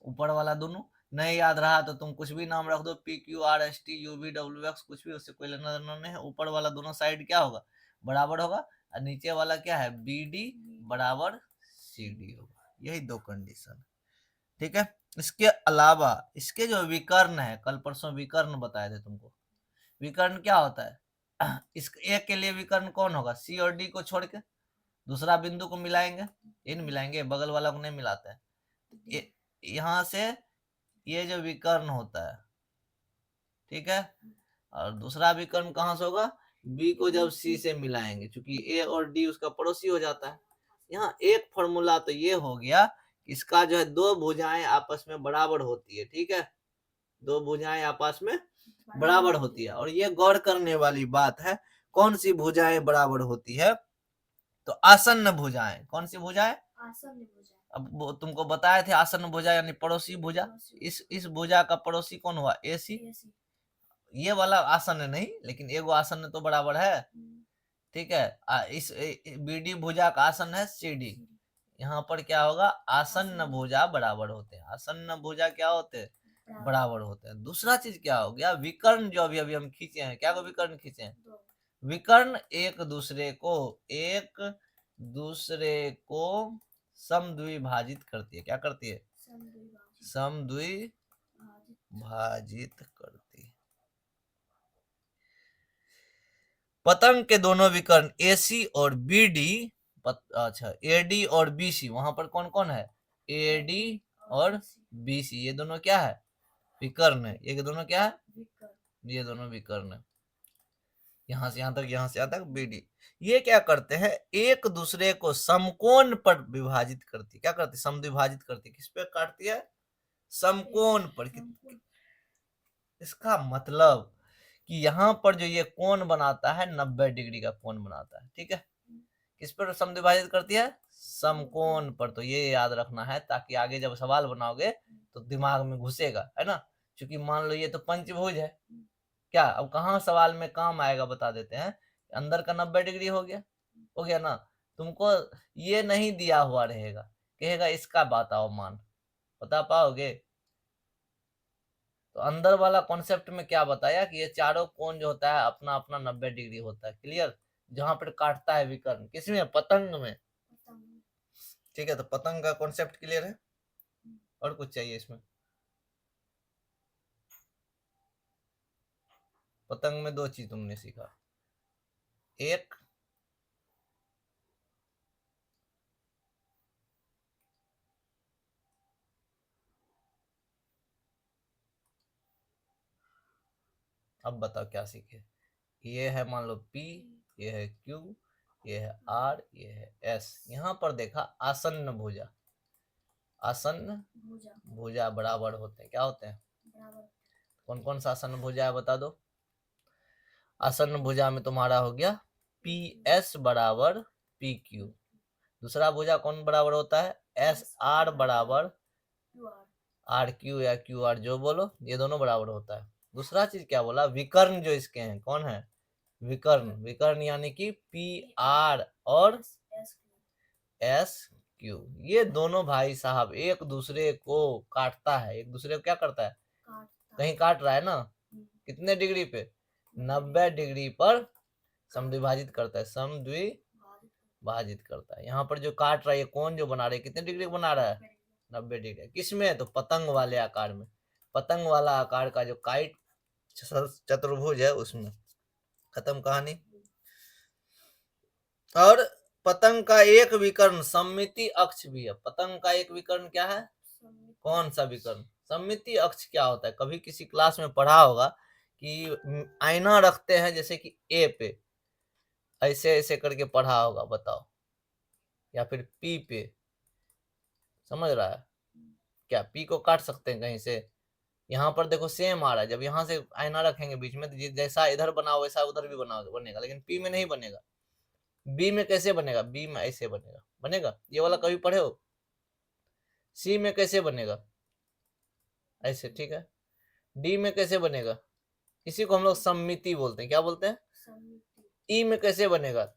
ऊपर वाला दोनों। नहीं याद रहा तो तुम कुछ भी नाम रख दो, PQRSTUVWX, कुछ भी, उससे कोई लेना देना नहीं है। ऊपर वाला दोनों साइड क्या होगा? बराबर होगा। और नीचे वाला क्या है? BD बराबर CD होगा। यही दो कंडीशन, ठीक है। इसके अलावा इसके जो विकर्ण है, कल परसों विकर्ण बताए थे तुमको। विकर्ण क्या होता है? इस एक के लिए विकर्ण कौन होगा? C और D को छोड़ के दूसरा बिंदु को मिलाएंगे, इन मिलाएंगे, बगल वाला को नहीं मिलाते हैं। यहां से ये जो विकर्ण होता है, ठीक है, और दूसरा विकर्ण कहां से होगा? बी को जब सी से मिलाएंगे, क्योंकि ए और डी उसका पड़ोसी हो जाता है। यहाँ एक फॉर्मूला तो ये हो गया, इसका जो है दो भुजाएं आपस में बराबर होती है, ठीक है, दो भुजाएं आपस में बराबर होती है। और ये गौर करने वाली बात है, कौन सी भुजाएं बराबर होती है? तो आसन्न भुजाएं। कौन सी भुजाएं? आसन्न भुजाएं। अब वो तुमको बताए थे आसन्न भुजा यानी पड़ोसी भुजा। इस भुजा का पड़ोसी कौन हुआ? AC। ये वाला आसन्न नहीं, लेकिन एगो आसन्न तो बराबर है, ठीक है। इस BD भुजा का आसन्न है CD। यहाँ पर क्या होगा? आसन्न भुजा बराबर होते हैं। आसन्न भुजा क्या होते हैं? बराबर होते हैं। दूसरा चीज क्या हो गया? विकर्ण जो अभी अभी हम खींचे हैं, क्या को विकर्ण खींचे हैं? विकर्ण एक दूसरे को समद्विभाजित करती है। क्या करती है? समद्विभाजित करती है। पतंग के दोनों विकर्ण AC और BD, अच्छा AD और BC, वहां पर कौन कौन है? AD और BC, ये दोनों क्या है? विकर्ण है। ये दोनों क्या है? ये दोनों विकर्ण है। यहां से यहां तक, यहां से यहां तक BD। ये क्या करते हैं? एक दूसरे को समकोण पर विभाजित करती। क्या करती? समद्विभाजित करती। किस पे काटती है? समकोण पर। इसका मतलब कि यहाँ पर जो ये कोण बनाता है 90 डिग्री का कोण बनाता है, ठीक है। किस पर समद्विभाजित करती है? समकोण पर। तो ये याद रखना है, ताकि आगे जब सवाल बनाओगे तो दिमाग में घुसेगा, है ना। क्योंकि मान लो ये तो पंचभुज है, क्या अब कहाँ सवाल में काम आएगा बता देते हैं। अंदर का 90 डिग्री हो गया ना। तुमको ये नहीं दिया हुआ रहेगा, कहेगा इसका बताओ मान, बता पाओगे? तो अंदर वाला कॉन्सेप्ट में क्या बताया कि ये चारों कोण जो होता है अपना अपना 90 डिग्री होता है। क्लियर? जहां पर काटता है विकर्ण, किसमें? पतंग में, ठीक है। तो पतंग का कॉन्सेप्ट क्लियर है? और कुछ चाहिए इसमें? पतंग में दो चीज तुमने सीखा, एक अब बताओ क्या सीखे? ये है मान लो P, ये है Q, ये है R, ये है S। यहाँ पर देखा आसन्न भुजा, आसन्न भुजा बराबर होते हैं। क्या होते हैं? कौन कौन सा आसन्न भुजा है बता दो? आसन्न भुजा में तुम्हारा हो गया PS बराबर PQ। दूसरा भुजा कौन बराबर होता है? SR बराबर RQ या QR, जो बोलो, ये दोनों बराबर होता है। दूसरा चीज क्या बोला? विकर्ण जो इसके हैं, कौन है? विकर्ण। विकर्ण यानी कि PR और SQ, ये दोनों भाई साहब एक दूसरे को काटता है। एक दूसरे को क्या करता है? कहीं काट रहा है ना, कितने डिग्री पे? 90 डिग्री पर समद्विभाजित करता है, समद्विभाजित करता है। यहाँ पर जो काट रहा है, ये कौन जो बना रहा है, कितने डिग्री बना रहा है? 90 डिग्री। किसमें? तो पतंग वाले आकार में। पतंग वाला आकार का जो काइट चतुर्भुज है उसमें। खत्म कहानी। और पतंग का एक विकर्ण सममिति अक्ष भी है। पतंग का एक विकर्ण क्या है? कौन सा विकर्ण? सममिति अक्ष क्या होता है? कभी किसी क्लास में पढ़ा होगा कि आईना रखते हैं जैसे कि A पे, ऐसे ऐसे करके पढ़ा होगा, बताओ। या फिर P पे, समझ रहा है? क्या P को काट सकते हैं कहीं से? यहाँ पर देखो सेम आ रहा है। जब यहाँ से आईना रखेंगे बीच में, तो जैसा इधर बनाओ वैसा उधर भी बनेगा, लेकिन P में नहीं बनेगा। B में कैसे बनेगा? B में ऐसे बनेगा। ये वाला कभी पढ़े हो? C में कैसे बनेगा? ऐसे, ठीक है। डी में कैसे बनेगा, इसी को हम लोग सममिति बोलते हैं, क्या बोलते हैं, ई में कैसे बनेगा,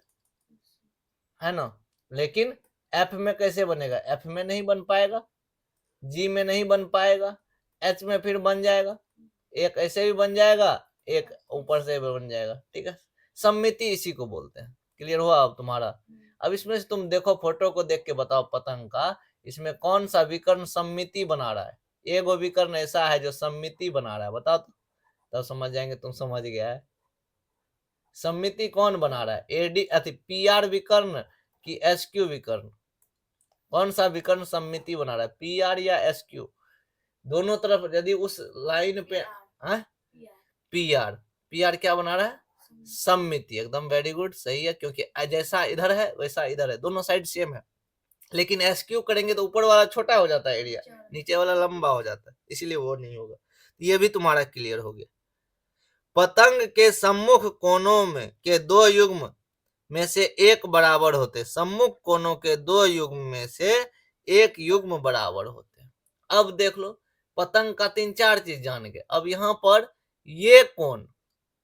है ना। लेकिन एफ में कैसे बनेगा, एफ में नहीं बन पाएगा, जी में नहीं बन पाएगा, एच में फिर बन जाएगा, एक ऐसे भी बन जाएगा, एक ऊपर से भी बन जाएगा, ठीक है। सममिति इसी को बोलते हैं। क्लियर हुआ अब तुम्हारा। अब इसमें से तुम देखो, फोटो को देख के बताओ पतंग का, इसमें कौन सा विकर्ण सममिति बना रहा है। एगो विकर्ण ऐसा है जो सममिति बना रहा है, बताओ तो, तब समझ जाएंगे तुम समझ गया है। सममिति कौन बना रहा है, एडी अति पी आर विकर्ण की एस क्यू विकर्ण, कौन सा विकर्ण सममिति बना रहा है, पी आर या एस क्यू। दोनों तरफ यदि उस लाइन पे पी आर, पी आर क्या बना रहा है, सममिति, एकदम वेरी गुड, सही है, क्योंकि जैसा इधर है वैसा इधर है, दोनों साइड सेम है। लेकिन एस क्यू करेंगे तो ऊपर वाला छोटा हो जाता है एरिया, नीचे वाला लंबा हो जाता है, इसीलिए वो नहीं होगा। ये भी तुम्हारा क्लियर हो गया। पतंग के सम्मुख कोनों में के दो युग्म में से एक बराबर होते, सम्मुख कोनों के दो युग्म में से एक युग्म बराबर होते। अब देख लो, पतंग का 3-4 चीज जान गए। अब यहाँ पर ये कोण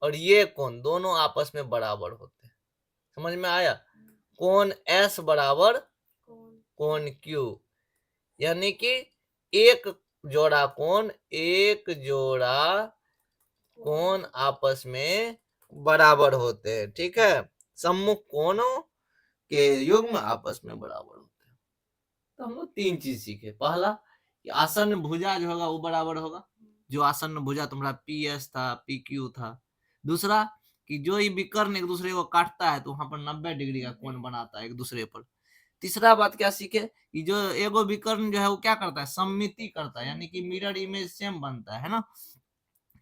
और ये कोण दोनों आपस में बराबर होते हैं, समझ में आया। कोण एस बराबर कोण क्यू, यानी कि एक जोड़ा कोण आपस में बराबर होते हैं, ठीक है। सम्मुख कोणों के युग्म आपस में बराबर होते हैं। तो हम लोग 3 चीज सीखे। पहला कि आसन्न भुजा जो होगा वो बराबर होगा, जो आसन्न भुजा तुम्हारा पी एस था, पी क्यू था। दूसरा कि जो ये विकर्ण एक दूसरे को काटता है तो वहां पर 90 डिग्री का कोण बनाता है एक दूसरे पर। तीसरा बात क्या सीखे कि जो एगो विकर्ण जो है वो क्या करता है, सममिति करता है, यानी कि मिरर इमेज सेम बनता है ना।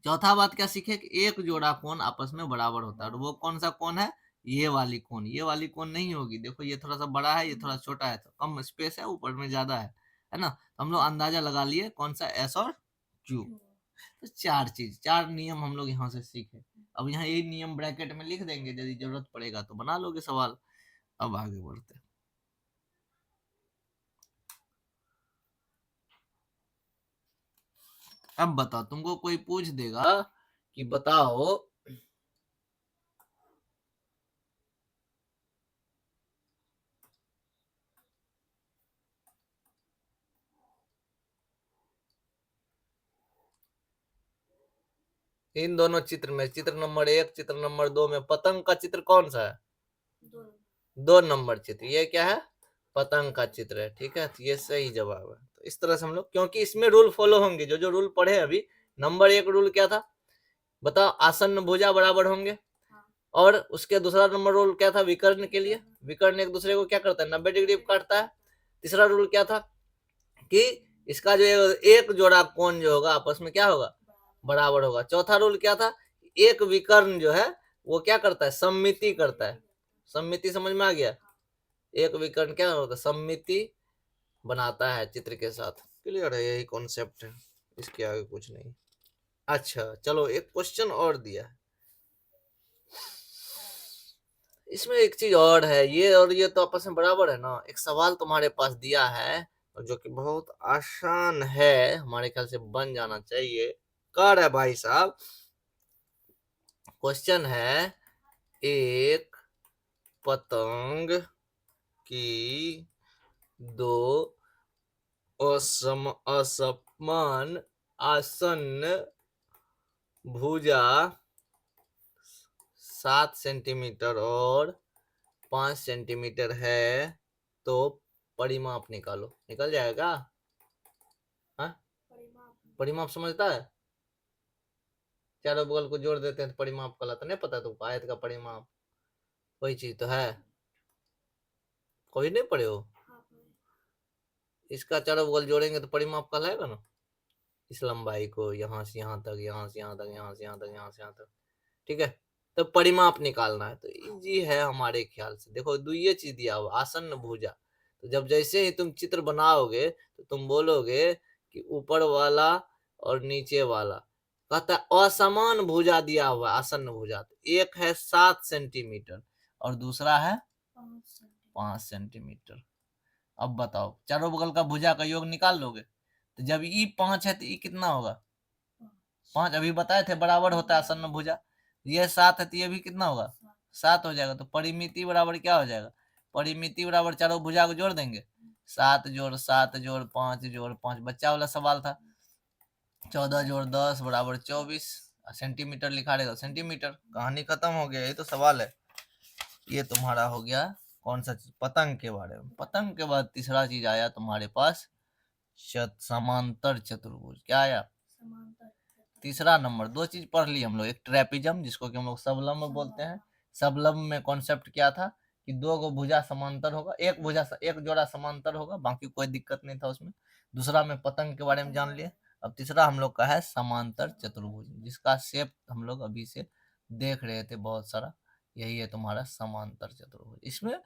चौथा बात क्या सीखे कि एक जोड़ा कोण आपस में बराबर होता है, और वो कौन सा कोण है, ये वाली कोण। ये वाली कोण नहीं होगी, देखो ये थोड़ा सा बड़ा है, ये थोड़ा छोटा है, तो कम स्पेस है, ऊपर में ज्यादा है ना। हम लोग अंदाजा लगा लिए कौन सा एस और क्यू। तो 4 चीज, 4 नियम हम लोग यहाँ से सीखे। अब यहाँ यही नियम ब्रैकेट में लिख देंगे, यदि जरूरत पड़ेगा तो बना लोगे सवाल। अब आगे बढ़ते, अब बताओ, तुमको कोई पूछ देगा कि बताओ इन दोनों चित्र में, चित्र नंबर 1 चित्र नंबर 2 में पतंग का चित्र कौन सा है, 2 नंबर चित्र, ये क्या है, पतंग का चित्र है, ठीक है। तो ये सही जवाब है। तो इस तरह से हम लोग, क्योंकि इसमें रूल फॉलो होंगे, जो जो रूल पढ़े अभी। नंबर 1 रूल क्या था, बताओ, आसन्न भुजा बराबर होंगे। और उसके दूसरा नंबर रूल क्या था, विकर्ण के लिए, विकर्ण एक दूसरे को क्या करता है, 90 डिग्री काटता है। तीसरा रूल क्या था कि इसका जो एक जोड़ा कोण जो होगा आपस में क्या होगा, बराबर होगा। चौथा रूल क्या था, एक विकर्ण जो है वो क्या करता है, सममिति करता है। सममिति समझ में आ गया, एक विकर्ण क्या होता है, सममिति बनाता है चित्र के साथ। क्लियर है, यही कॉन्सेप्ट है, इसके आगे कुछ नहीं। अच्छा चलो, एक क्वेश्चन और दिया है, इसमें एक चीज और है, ये और ये तो आपस में बराबर है ना। एक सवाल तुम्हारे पास दिया है जो कि बहुत आसान है, हमारे ख्याल से बन जाना चाहिए। कर है भाई साहब, क्वेश्चन है, एक पतंग की दो असमान आसन्न भुजा 7 सेंटीमीटर और 5 सेंटीमीटर है, तो परिमाप निकालो। निकल जाएगा, हाँ, परिमाप समझता है, चारों बगल को जोड़ देते हैं तो परिमाप कहलाता, नहीं पता तुमको, आयत का परिमाप वही चीज तो है। कोई नहीं पढ़े हो, इसका चारों बगल जोड़ेंगे तो परिमाप कहलाएगा ना। इस लंबाई को यहाँ से यहाँ तक, यहाँ से यहाँ तक, यहाँ से यहाँ तक, यहाँ से यहाँ तक, ठीक है। तो परिमाप निकालना है, तो इजी है हमारे ख्याल से। देखो ये चीज दिया हुआ, आसन्न भुजा, तो जब जैसे ही तुम चित्र बनाओगे तो तुम बोलोगे कि ऊपर वाला और नीचे वाला, कहता है असमान भुजा दिया हुआ, आसन्न भुजा। तो एक है 7 सेंटीमीटर और दूसरा है 5 सेंटीमीटर। अब बताओ, चारों बगल का भुजा का योग निकाल लोगे, तो जब ई 5 है तो ई कितना होगा 5, अभी बताए थे बराबर होता है आसन्न भुजा। ये 7 है तो ये भी कितना होगा 7 हो जाएगा। तो परिमिति बराबर क्या हो जाएगा, परिमिति बराबर चारों भुजा को जोड़ देंगे, 7 जोड़ 7 जोड़ 5 जोड़ 5, बच्चा वाला सवाल था। 14 जोड़ 10 बराबर 24, सेंटीमीटर लिखा रहेगा सेंटीमीटर, कहानी खत्म हो गया। ये तो सवाल है। ये तुम्हारा हो गया कौन सा चीज, पतंग के बारे में। पतंग के बाद तीसरा चीज आया तुम्हारे पास समांतर चतुर्भुज। क्या आया, तीसरा नंबर। दो चीज पढ़ ली हम लोग, एक ट्रेपिजम जिसको कि हम लोग सबलम्ब बोलते हैं। सबलम्ब में कॉन्सेप्ट क्या था कि दो गो भुजा समांतर होगा, एक जोड़ा समांतर होगा, बाकी कोई दिक्कत नहीं था उसमें। दूसरा में पतंग के बारे में जान लिए। अब तीसरा हम लोग का है समांतर चतुर्भुज, जिसका शेप हम लोग अभी से देख रहे थे बहुत सारा। यही है तुम्हारा समांतर चतुर्भुज। इसमें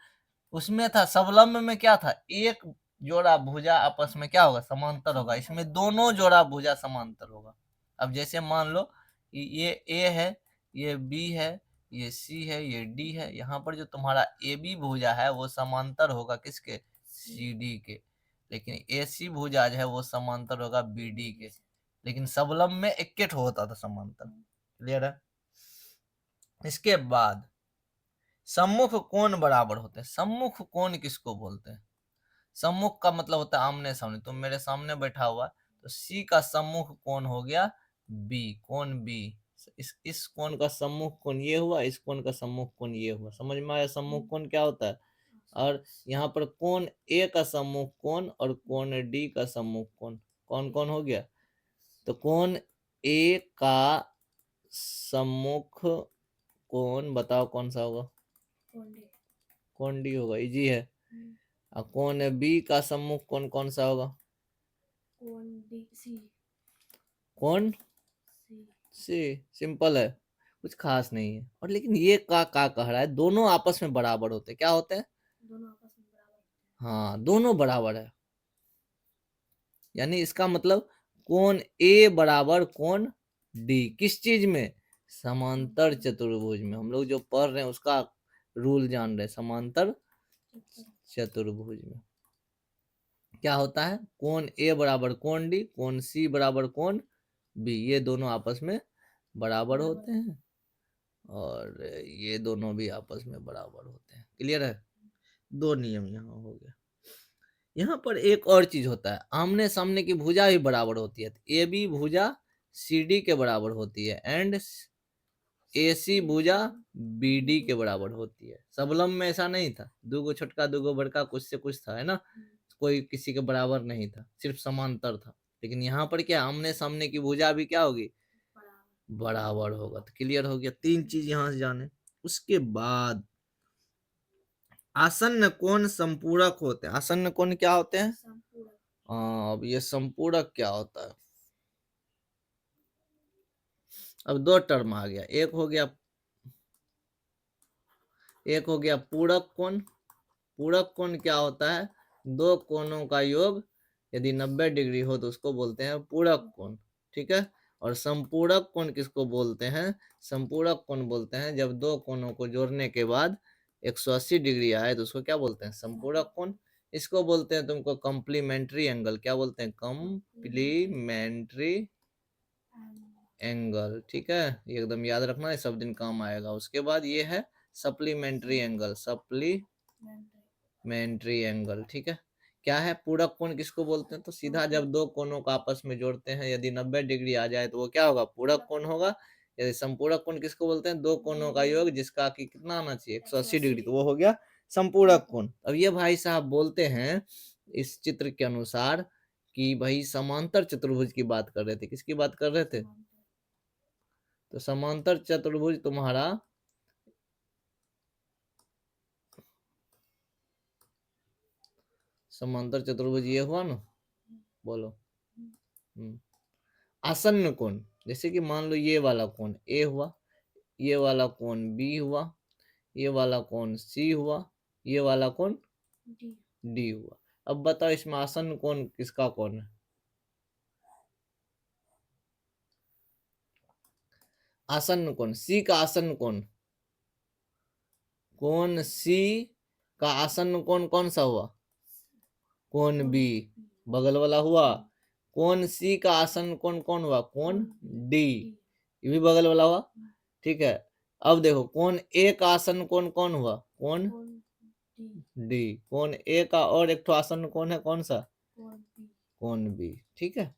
उसमें था सबलम्ब में क्या था, एक जोड़ा भुजा आपस में क्या होगा समांतर होगा, इसमें दोनों जोड़ा भुजा समांतर होगा। अब जैसे मान लो ये ए है, ये बी है, ये सी है, ये डी है, यहाँ पर जो तुम्हारा ए बी भुजा है वो समांतर होगा किसके, सी डी के। लेकिन ए सी भुजा जो है वो समांतर होगा बी डी के। लेकिन सबलम्ब में एक होता था समांतर। क्लियर है। इसके बाद सम्मुख कोण बराबर होते हैं। सम्मुख कोण किसको बोलते हैं, सम्मुख का मतलब होता है आमने सामने। तुम मेरे सामने बैठा हुआ, तो सी का सम्मुख कोण हो गया बी, कोण बी। इस कोण का सम्मुख कोण ये हुआ, इस कोण का सम्मुख कोण ये हुआ। समझ में आया सम्मुख कोण क्या होता है। और यहाँ पर कोण ए का सम्मुख कोण और कोण डी का सम्मुख कोण कौन कौन हो गया, तो कोण ए का सम्मुख कोण बताओ कौन सा होगा, कोण डी होगा, इजी है। और कोण बी का सम्मुख कोण कौन सा होगा, कोण सी। सिंपल है, कुछ खास नहीं है। और लेकिन ये का कह रहा है दोनों आपस में बराबर होते हैं। क्या होते हैं, दोनों आपस में बराबर। हाँ दोनों बराबर है, यानी इसका मतलब कोण ए बराबर कोण डी, किस चीज में, समांतर चतुर्भुज में। हम लोग जो पढ़ रहे हैं उसका रूल जान रहे हैं। समांतर चतुर्भुज में क्या होता है, कोण ए बराबर कोण डी, कोण सी बराबर कोण बी, ये दोनों आपस में बराबर होते हैं और ये दोनों भी आपस में बराबर होते हैं। क्लियर है, दो नियम यहाँ हो गया। यहाँ पर एक और चीज होता है, आमने सामने की भुजा भी बराबर होती है। ए बी भुजा सी डी के बराबर होती है एंड ए सी भुजा बी डी के बराबर होती है। सबलम में ऐसा नहीं था, दूगो छोटका दूगो बड़का कुछ से कुछ था, है ना, कोई किसी के बराबर नहीं था, सिर्फ समांतर था। लेकिन यहाँ पर क्या, आमने सामने की भुजा भी क्या होगी, बराबर होगा। तो क्लियर हो गया, तीन चीज यहाँ से जाने। उसके बाद आसन्न कोण संपूरक होते हैं। आसन्न कोण क्या होते हैं, अब ये संपूरक क्या होता है। अब दो टर्म आ गया, एक हो गया पूरक कोण। पूरक कोण क्या होता है, दो कोणों का योग यदि 90 डिग्री हो तो उसको बोलते हैं पूरक कोण। ठीक है। और संपूरक कोण किसको बोलते हैं, संपूरक कोण बोलते हैं जब दो कोणों को जोड़ने के बाद 180 डिग्री आए तो उसको क्या बोलते हैं, संपूरक कोण। इसको बोलते हैं तुमको कॉम्प्लीमेंट्री एंगल। क्या बोलते हैं, कॉम्प्लीमेंट्री एंगल। ठीक है, ये एकदम याद रखना, है सब दिन काम आएगा। उसके बाद ये है सप्लीमेंट्री एंगल, सप्लीमेंट्री एंगल। ठीक है, क्या है, पूरक कोण किसको बोलते हैं, तो सीधा जब दो कोणों को आपस में जोड़ते हैं यदि 90 डिग्री आ जाए तो वो क्या होगा, पूरक कोण होगा। यदि संपूरक कोण किसको बोलते हैं, दो कोणों का योग जिसका कि कितना आना चाहिए, 180 डिग्री, तो वो हो गया संपूरक कोण। अब ये भाई साहब बोलते हैं इस चित्र के अनुसार कि भाई समांतर चतुर्भुज की बात कर रहे थे। किसकी बात कर रहे थे, तो समांतर चतुर्भुज तुम्हारा समांतर चतुर्भुज ये हुआ ना, बोलो। आसन्न कोण, जैसे कि मान लो ये वाला कोण ए हुआ, ये वाला कोण बी हुआ, ये वाला कोण सी हुआ, ये वाला कोण डी हुआ। अब बताओ इसमें आसन्न कोण किसका कोण है, आसन्न कोण सी का आसन्न कोण, कोण सी का आसन्न कोण कौन सा हुआ, कोण बी, बगल वाला हुआ कोण सी का आसन कोण कौन हुआ? कोण डी, ये भी बगल वाला हुआ, ठीक है। अब देखो कोण ए का आसन कोण कौन हुआ? कोण डी। कोण ए का और एक ठो आसन कौन है? कौन सा? कोण बी, ठीक है।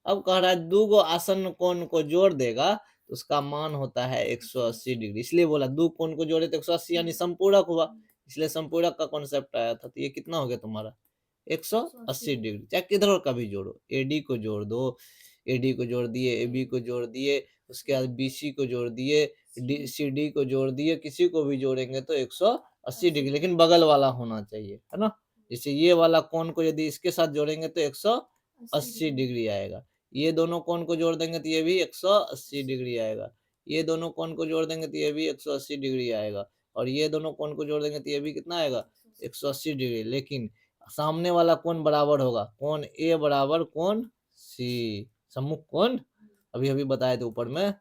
अब कह रहा है दो गो आसन कोण को जोड़ देगा तो उसका मान होता है 180 डिग्री, इसलिए बोला दो कोण को जोड़े तो 180 यानी संपूरक हुआ, इसलिए संपूरक का कॉन्सेप्ट आया था। तो ये कितना हो गया तुम्हारा? 180 डिग्री। चाहे किधर का भी जोड़ो, एडी को जोड़ दो, एडी को जोड़ दिए, एबी को जोड़ दिए, उसके बाद बीसी को जोड़ दिए, डी सी डी को जोड़ दिए, किसी को भी जोड़ेंगे तो 180 डिग्री, लेकिन बगल वाला होना चाहिए, है ना। जैसे ये वाला कोण को यदि इसके साथ जोड़ेंगे तो 180 डिग्री आएगा, ये दोनों कोण को जोड़ देंगे तो ये भी 180 डिग्री आएगा, ये दोनों कोण को जोड़ देंगे तो ये भी 180 डिग्री आएगा, और ये दोनों कोण को जोड़ देंगे तो ये भी कितना आएगा? 180 डिग्री। लेकिन सामने वाला कोण बराबर होगा, कोण ए बराबर कोण सी, सम्मुख कोण अभी अभी बताए थे ऊपर में,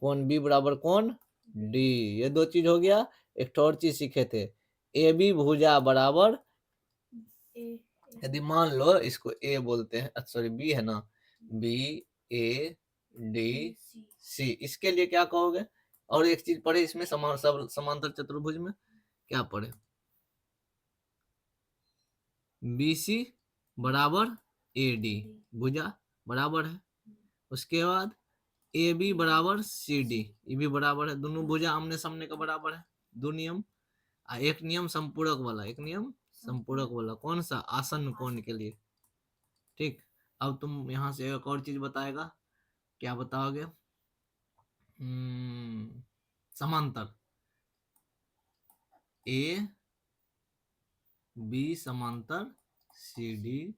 कोण बी बराबर कोण डी, ये दो चीज हो गया। एक तो और चीज सीखे थे, ए बी भुजा बराबर, यदि मान लो इसको ए बोलते हैं, सॉरी बी है ना, बी ए डी सी, इसके लिए क्या कहोगे? और एक चीज पढ़े इसमें समांतर चतुर्भुज में क्या पढ़े? बी सी बराबर ए डी, भुजा बराबर है, उसके बाद ए बी बराबर सी डी, ये भी बराबर है, दोनों भुजा आमने सामने का बराबर है, दो नियम। एक नियम संपूरक वाला, एक नियम संपूरक वाला, कौन सा? आसन कोण के लिए, ठीक। अब तुम यहां से एक और चीज बताएगा, क्या बताओगे? समांतर ए बी समांतर सी डी,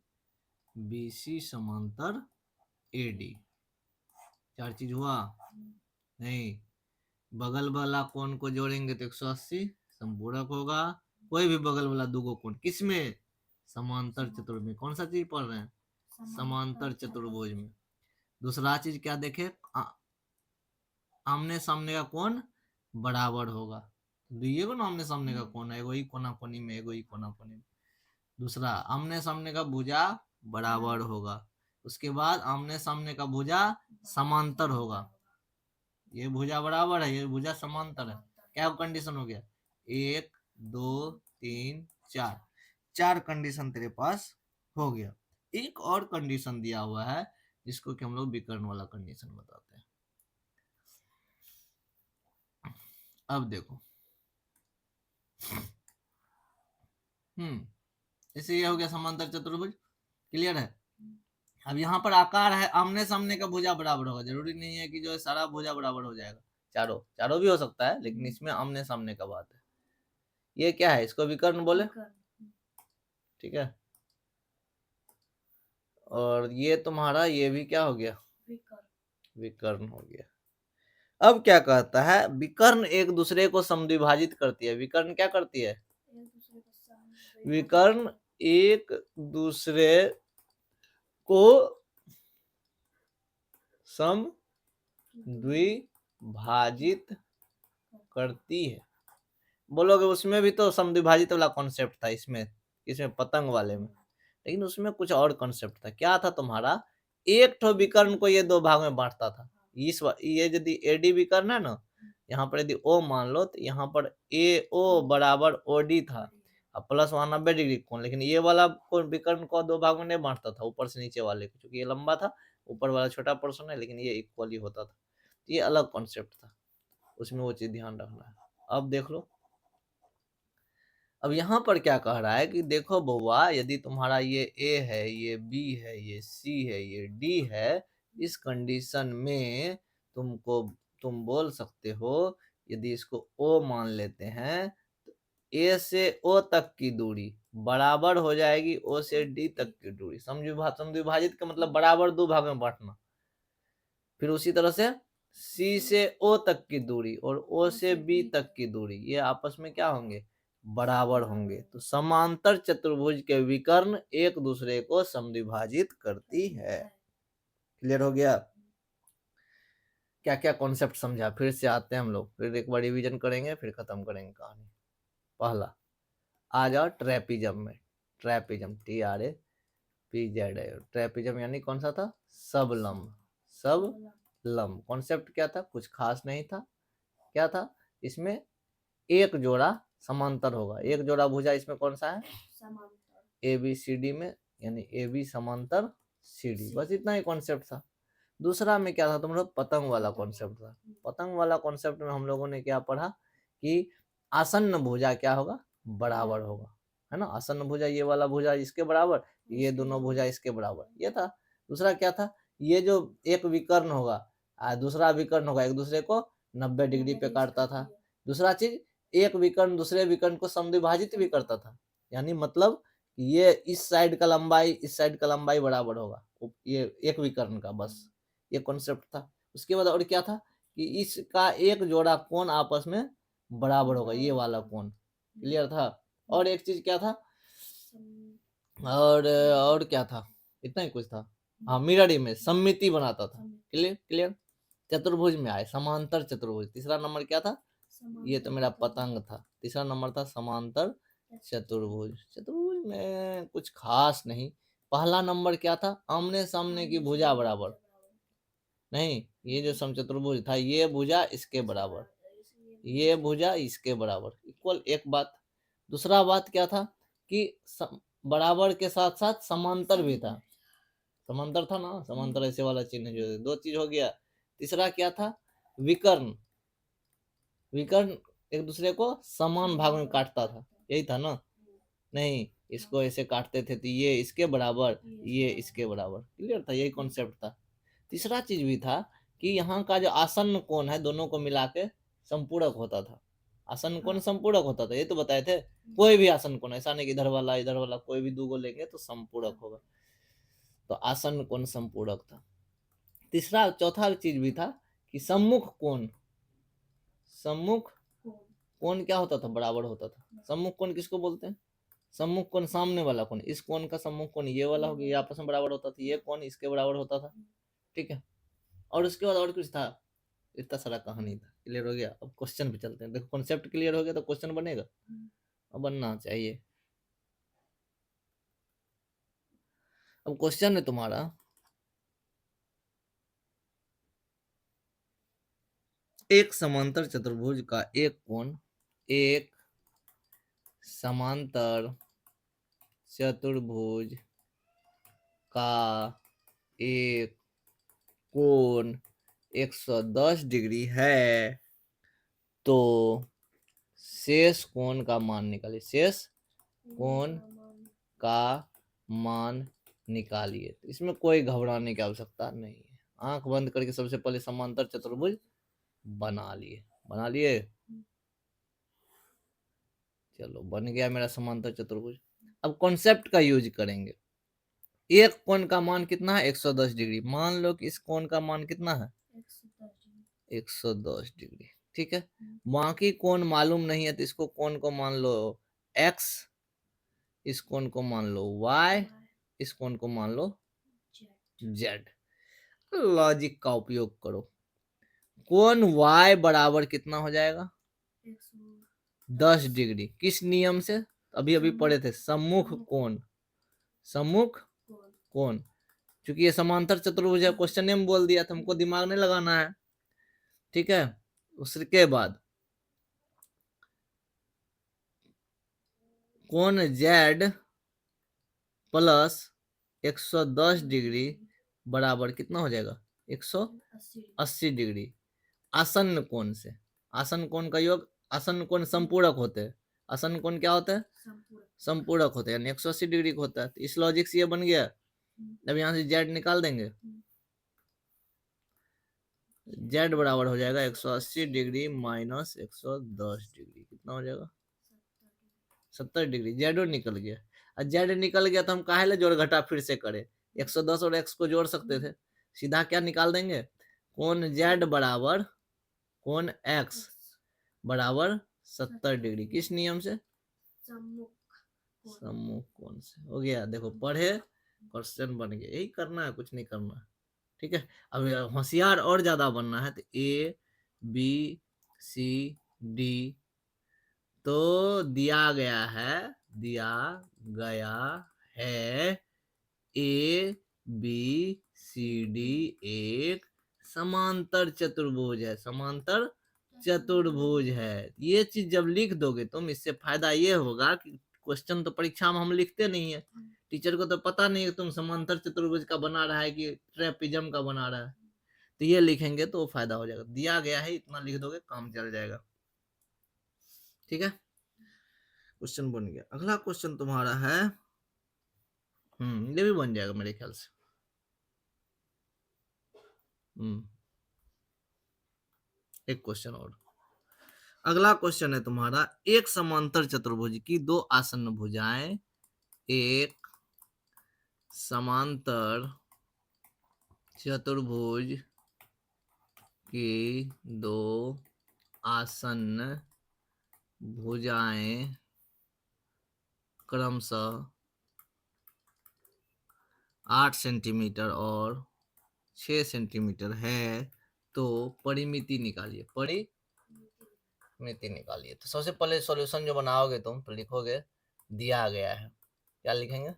बी सी समांतर ए डी, चार चीज हुआ नहीं। बगल वाला कोण को जोड़ेंगे तो 180 संपूरक होगा, कोई भी बगल वाला दो कोण किसमें? समांतर चतुर्भुज में। कौन सा चीज पढ़ रहे हैं? समांतर चतुर्भुज में। दूसरा चीज क्या देखे? आमने सामने का कोण बराबर होगा, दुइये को ना आमने सामने का कोण है, एगो ही कोना कोनी में, एगो ही कोना कोनी में। दूसरा, आमने सामने का भुजा बराबर होगा, उसके बाद आमने सामने का भुजा समांतर होगा, ये भुजा बराबर है, ये भुजा समांतर है। क्या कंडीशन हो गया? 1 2 3 4, चार कंडीशन तेरे पास हो गया। एक और कंडीशन दिया हुआ है जिसको कि हम लोग विकर्ण वाला कंडीशन बताते हैं। अब देखो, इसे ये हो गया समांतर चतुर्भुज, क्लियर है। अब यहाँ पर आकार है, आमने सामने का भुजा बराबर होगा, जरूरी नहीं है कि जो है सारा भुजा बराबर हो जाएगा, चारों चारों भी हो सकता है, लेकिन इसमें आमने सामने का बात है। ये क्या है? इसको विकर्ण बोले, ठीक है। और ये तुम्हारा ये भी क्या हो गया? विकर्ण हो गया। अब क्या कहता है? विकर्ण एक दूसरे को समद्विभाजित करती है। विकर्ण क्या करती है? विकर्ण एक दूसरे को समद्विभाजित करती है। बोलोगे उसमें भी तो समद्विभाजित वाला कॉन्सेप्ट था, इसमें पतंग वाले में, लेकिन उसमें कुछ और कॉन्सेप्ट था। क्या था तुम्हारा? एक ठो विकर्ण को ये दो भाग में बांटता था। ये यदि एडी विकर्ण है ना, यहाँ पर यदि ओ मान लो तो यहाँ पर ए ओ बराबर ओ डी था, अब प्लस 190 डिग्री कोण, लेकिन ये वाला विकर्ण को दो भाग में नहीं बांटता था, ऊपर से नीचे वाले को, क्योंकि ये लंबा था, ऊपर वाला छोटा पोर्शन है, लेकिन ये इक्वली होता था। ये अलग कॉन्सेप्ट था, उसमें वो चीज ध्यान रखना है। अब देख लो, अब यहाँ पर क्या कह रहा है कि देखो बउआ, यदि तुम्हारा ये ए है, ये बी है, ये सी है, ये डी है, इस कंडीशन में तुम बोल सकते हो, यदि इसको ओ मान लेते हैं तो ए से ओ तक की दूरी बराबर हो जाएगी ओ से डी तक की दूरी। समद्विभाजित का मतलब बराबर दो भाग में बांटना। फिर उसी तरह से सी से ओ तक की दूरी और ओ से बी तक की दूरी, ये आपस में क्या होंगे? बराबर होंगे। तो समांतर चतुर्भुज के विकर्ण एक दूसरे को समद्विभाजित करती है। क्लियर हो गया? क्या क्या कॉन्सेप्ट समझा? फिर से आते हैं हम लोग, फिर एक बार रिवीजन करेंगे, फिर खत्म करेंगे कहानी। पहला आ जाओ ट्रेपिज्म में, ट्रेपिज्म TRA PZ है। ट्रेपिजम यानी कौन सा था? सबलम्ब। सबलम्ब कॉन्सेप्ट क्या था? कुछ खास नहीं था। क्या था इसमें? एक जोड़ा समांतर होगा। एक जोड़ा भुजा इसमें कौन सा है? ABCD में, यानी AB समांतर CD। बस इतना ही कॉन्सेप्ट था। दूसरा में क्या था तुम लोग? पतंग वाला कॉन्सेप्ट था। पतंग वाला कॉन्सेप्ट में हम लोगों ने क्या पढ़ा कि आसन्न भुजा क्या होगा? बराबर होगा, है ना। आसन्न भुजा ये वाला भुजा इसके बराबर, ये दोनों भुजा इसके बराबर, ये था। दूसरा क्या था? ये जो एक विकर्ण होगा दूसरा विकर्ण होगा, एक दूसरे को 90 डिग्री पे काटता था। दूसरा चीज, एक विकर्ण दूसरे विकर्ण को समद्विभाजित भी करता था। यानी मतलब ये इस साइड का लंबाई इस साइड का लंबाई बराबर होगा, ये एक विकर्ण का, बस ये कॉन्सेप्ट था। उसके बाद और क्या था कि इसका एक जोड़ा कोण आपस में बराबर होगा, ये वाला कोण। क्लियर था? और एक चीज क्या था? और क्या था? इतना ही कुछ था। हाँ, मिरर इमेज, सममिति बनाता था। Clear clear. चतुर्भुज में आए, समांतर चतुर्भुज। तीसरा नंबर क्या था? ये तो मेरा पतंग था। तीसरा नंबर था समांतर चतुर्भुज। चतुर्भुज में कुछ खास नहीं। पहला नंबर क्या था? आमने सामने की भुजा बराबर। नहीं, ये जो समचतुर्भुज था, ये भुजा इसके बराबर, ये भुजा इसके बराबर, इक्वल। एक बात। दूसरा बात क्या था कि बराबर के साथ साथ समांतर भी था। समांतर था ना, समांतर ऐसे वाला चिन्ह जो, दो चीज हो गया। तीसरा क्या था? विकर्ण। विकर्ण एक दूसरे को समान भाग में काटता था, यही था ना। नहीं, इसको ऐसे काटते थे तो ये इसके बराबर, ये इसके बराबर। क्लियर था? यही कॉन्सेप्ट था। तीसरा चीज भी था कि यहाँ का जो आसन्न कोण है दोनों को मिला के संपूरक होता था। आसन्न कोण संपूरक होता था, ये तो बताए थे। कोई भी आसन्न कोण, ऐसा नहीं कि इधर वाला कोई भी दो लेंगे तो संपूरक होगा। तो आसन्न कोण संपूरक था। तीसरा चौथा चीज भी था कि सम्मुख कोण। सम्मुख कोण क्या होता था? बराबर होता था। सम्मुख कोण किसको बोलते हैं? सम्मुख कोण सामने वाला कोण। इस कोण का सम्मुख कोण ये वाला हो गया, ये आपस में बराबर होता था। ये कोण इसके बराबर होता था। ठीक है। और उसके बाद और कुछ था? इतना सारा कहानी था। क्लियर हो गया? अब क्वेश्चन पे चलते हैं। देखो, कॉन्सेप्ट क्लियर हो गया तो क्वेश्चन बनेगा। अब बनना चाहिए। अब क्वेश्चन है तुम्हारा, एक समांतर चतुर्भुज का एक कोण, एक समांतर चतुर्भुज का एक कोण 110 डिग्री है, तो शेष कोण का मान निकालिए। शेष कोण का मान निकालिए। इसमें कोई घबराने की आवश्यकता नहीं है। आंख बंद करके सबसे पहले समांतर चतुर्भुज बना लिए। बना लिए? चलो, बन गया मेरा समांतर चतुर्भुज। अब कॉन्सेप्ट का यूज करेंगे। एक कोण का मान कितना है? 110 डिग्री। मान लो कि इस कोण का मान कितना है? 110 डिग्री। ठीक है। बाकी कोण मालूम नहीं है तो इसको कोण को मान लो x, इस कोण को मान लो y, इस कोण को मान लो z। लॉजिक का उपयोग करो। कोण y बराबर कितना हो जाएगा? 10 डिग्री। किस नियम से? अभी अभी पढ़े थे, सम्मुख कोण। सम्मुख कोण। क्योंकि ये समांतर चतुर्भुज है, क्वेश्चन में बोल दिया था, हमको दिमाग नहीं लगाना है। ठीक है। उसके बाद कोण z प्लस 110 डिग्री बराबर कितना हो जाएगा? 180 डिग्री। आसन्न कोण से। आसन्न कोण का योग, आसन्न कोण संपूरक होते हैं। आसन्न कोण क्या होता है? संपूरक होते हैं, यानी 180 डिग्री का होता है। तो इस लॉजिक से ये बन गया। अब यहाँ से z निकाल देंगे। z बराबर हो जाएगा 180 डिग्री माइनस 110 डिग्री। कितना हो जाएगा? 70 डिग्री। जेड निकल गया। और जेड निकल गया तो हम काहे ले जोड़ घटा फिर से करें? 110 और x को जोड़ सकते थे। सीधा क्या निकाल देंगे? कोण z बराबर कोण x बराबर 70 डिग्री। किस नियम से? सम्मुख कोण से। हो गया। देखो, पढ़े, क्वेश्चन बन गया। यही करना है, कुछ नहीं करना है। ठीक है। अब होशियार और ज्यादा बनना है तो A B C D तो दिया गया है ए बी सी डी एक समांतर चतुर्भुज है, समांतर चतुर्भुज है। ये चीज जब लिख दोगे तुम, इससे फायदा ये होगा कि क्वेश्चन तो परीक्षा में हम लिखते नहीं है, टीचर को तो पता नहीं है तुम समांतर चतुर्भुज का बना रहा है कि ट्रेपिजम का बना रहा है, तो ये लिखेंगे तो फायदा हो जाएगा। दिया गया है इतना लिख दोगे, काम चल जाएगा। ठीक है, क्वेश्चन बन गया। अगला क्वेश्चन तुम्हारा है, ये भी बन जाएगा मेरे ख्याल से। एक क्वेश्चन और, अगला क्वेश्चन है तुम्हारा, एक समांतर चतुर्भुज की दो आसन्न भुजाएं, एक समांतर चतुर्भुज की दो आसन्न भुजाएं क्रमशः 8 सेंटीमीटर और 6 सेंटीमीटर है, तो परिमिति निकालिए, परिमिति निकालिए। तो सबसे पहले सॉल्यूशन जो बनाओगे तुम तो लिखोगे दिया गया है, क्या लिखेंगे?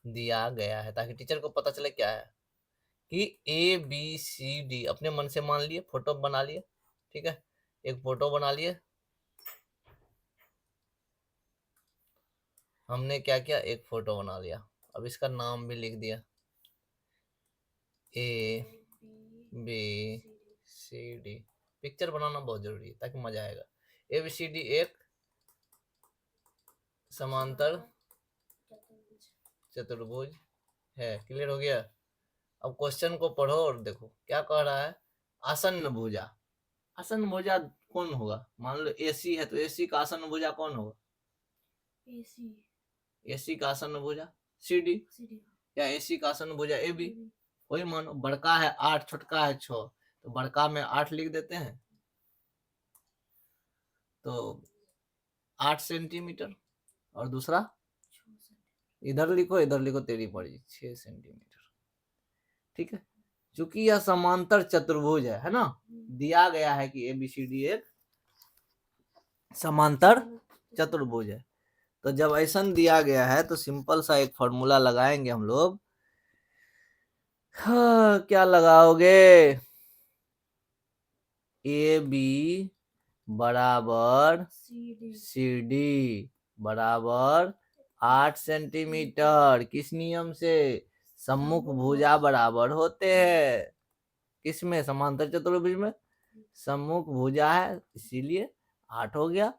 दिया गया है, ताकि टीचर को पता चले क्या है कि ए बी सी डी अपने मन से मान लिए, फोटो बना लिए। ठीक है, एक फोटो बना लिए, हमने क्या किया, एक फोटो बना लिया। अब इसका नाम भी लिख दिया, A B C D. Picture बनाना बहुत जरूरी है ताकि मजा आएगा। ए बी सी डी एक समांतर चतुर्भुज है। क्लियर हो गया? अब क्वेश्चन को पढ़ो और देखो क्या कह रहा है। आसन्न भुजा, आसन्न भुजा कौन होगा? मान लो एसी है तो एसी का आसन्न भुजा कौन होगा? एसी का आसन्न भुजा सीडी, या एसी का आसन्न भुजा ए बी। वही मानो, बड़का है 8, छोटका है 6, तो बड़का में 8 लिख देते हैं, तो 8 सेंटीमीटर, और दूसरा इधर लिखो तेरी पड़ी 6 सेंटीमीटर। ठीक है, चूंकि यह समांतर चतुर्भुज है ना, दिया गया है कि एबीसीडी एक समांतर चतुर्भुज है, तो जब ऐसा दिया गया है तो सिंपल सा एक फॉर्मूला लगाएंगे हम लोग। क्या लगाओगे? ए बी बराबर सी डी बराबर 8 सेंटीमीटर। किस नियम से? सम्मुख भुजा बराबर होते हैं किसमें? समांतर चतुर्भुज में सम्मुख भुजा है, इसीलिए 8 हो गया।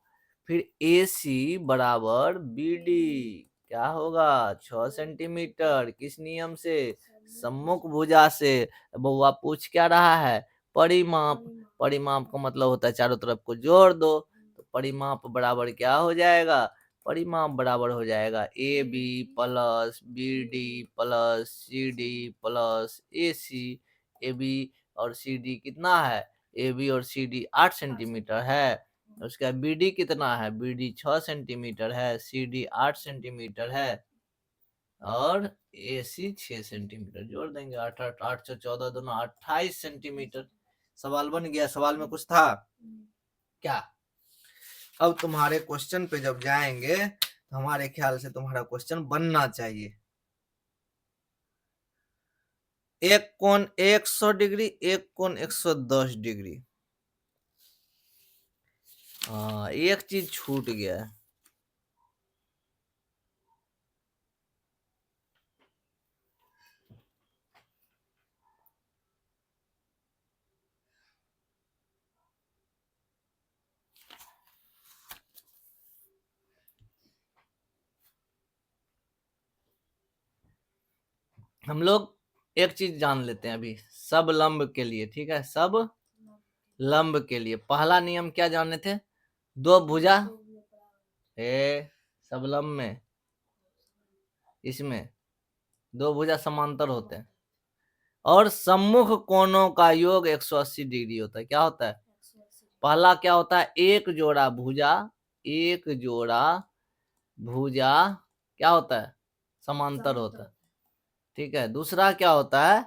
फिर ए सी बराबर बी डी क्या होगा? 6 सेंटीमीटर। किस नियम से? सम्मुख भुजा से। बउआ पूछ क्या रहा है? परिमाप। परिमाप का मतलब होता है चारों तरफ को जोड़ दो, तो परिमाप बराबर क्या हो जाएगा? परिमाप बराबर हो जाएगा A B plus B D plus C D plus A C. A B और सी डी कितना है? ए बी और सी डी 8 सेंटीमीटर है। उसका बी डी कितना है? बी डी 6 सेंटीमीटर है, सी डी 8 सेंटीमीटर है, और ए सी 6 सेंटीमीटर। जोड़ देंगे 8 8 8 से 14 दोनों 28 सेंटीमीटर। सवाल बन गया। सवाल में कुछ था क्या? अब तुम्हारे क्वेश्चन पे जब जाएंगे तो हमारे ख्याल से तुम्हारा क्वेश्चन बनना चाहिए। एक कोण 100 डिग्री, एक कोण 110 डिग्री। एक चीज छूट गया है। हम लोग एक चीज जान लेते हैं अभी सब लंब के लिए। ठीक है, सब लंब के लिए पहला नियम क्या जाने थे? दो भुजा सब लंब में, इसमें दो भुजा समांतर होते हैं, और सम्मुख कोणों का योग 180 डिग्री होता है। क्या होता है? पहला क्या होता है? एक जोड़ा भुजा, एक जोड़ा भुजा क्या होता है? समांतर होता है। ठीक है, दूसरा क्या होता है?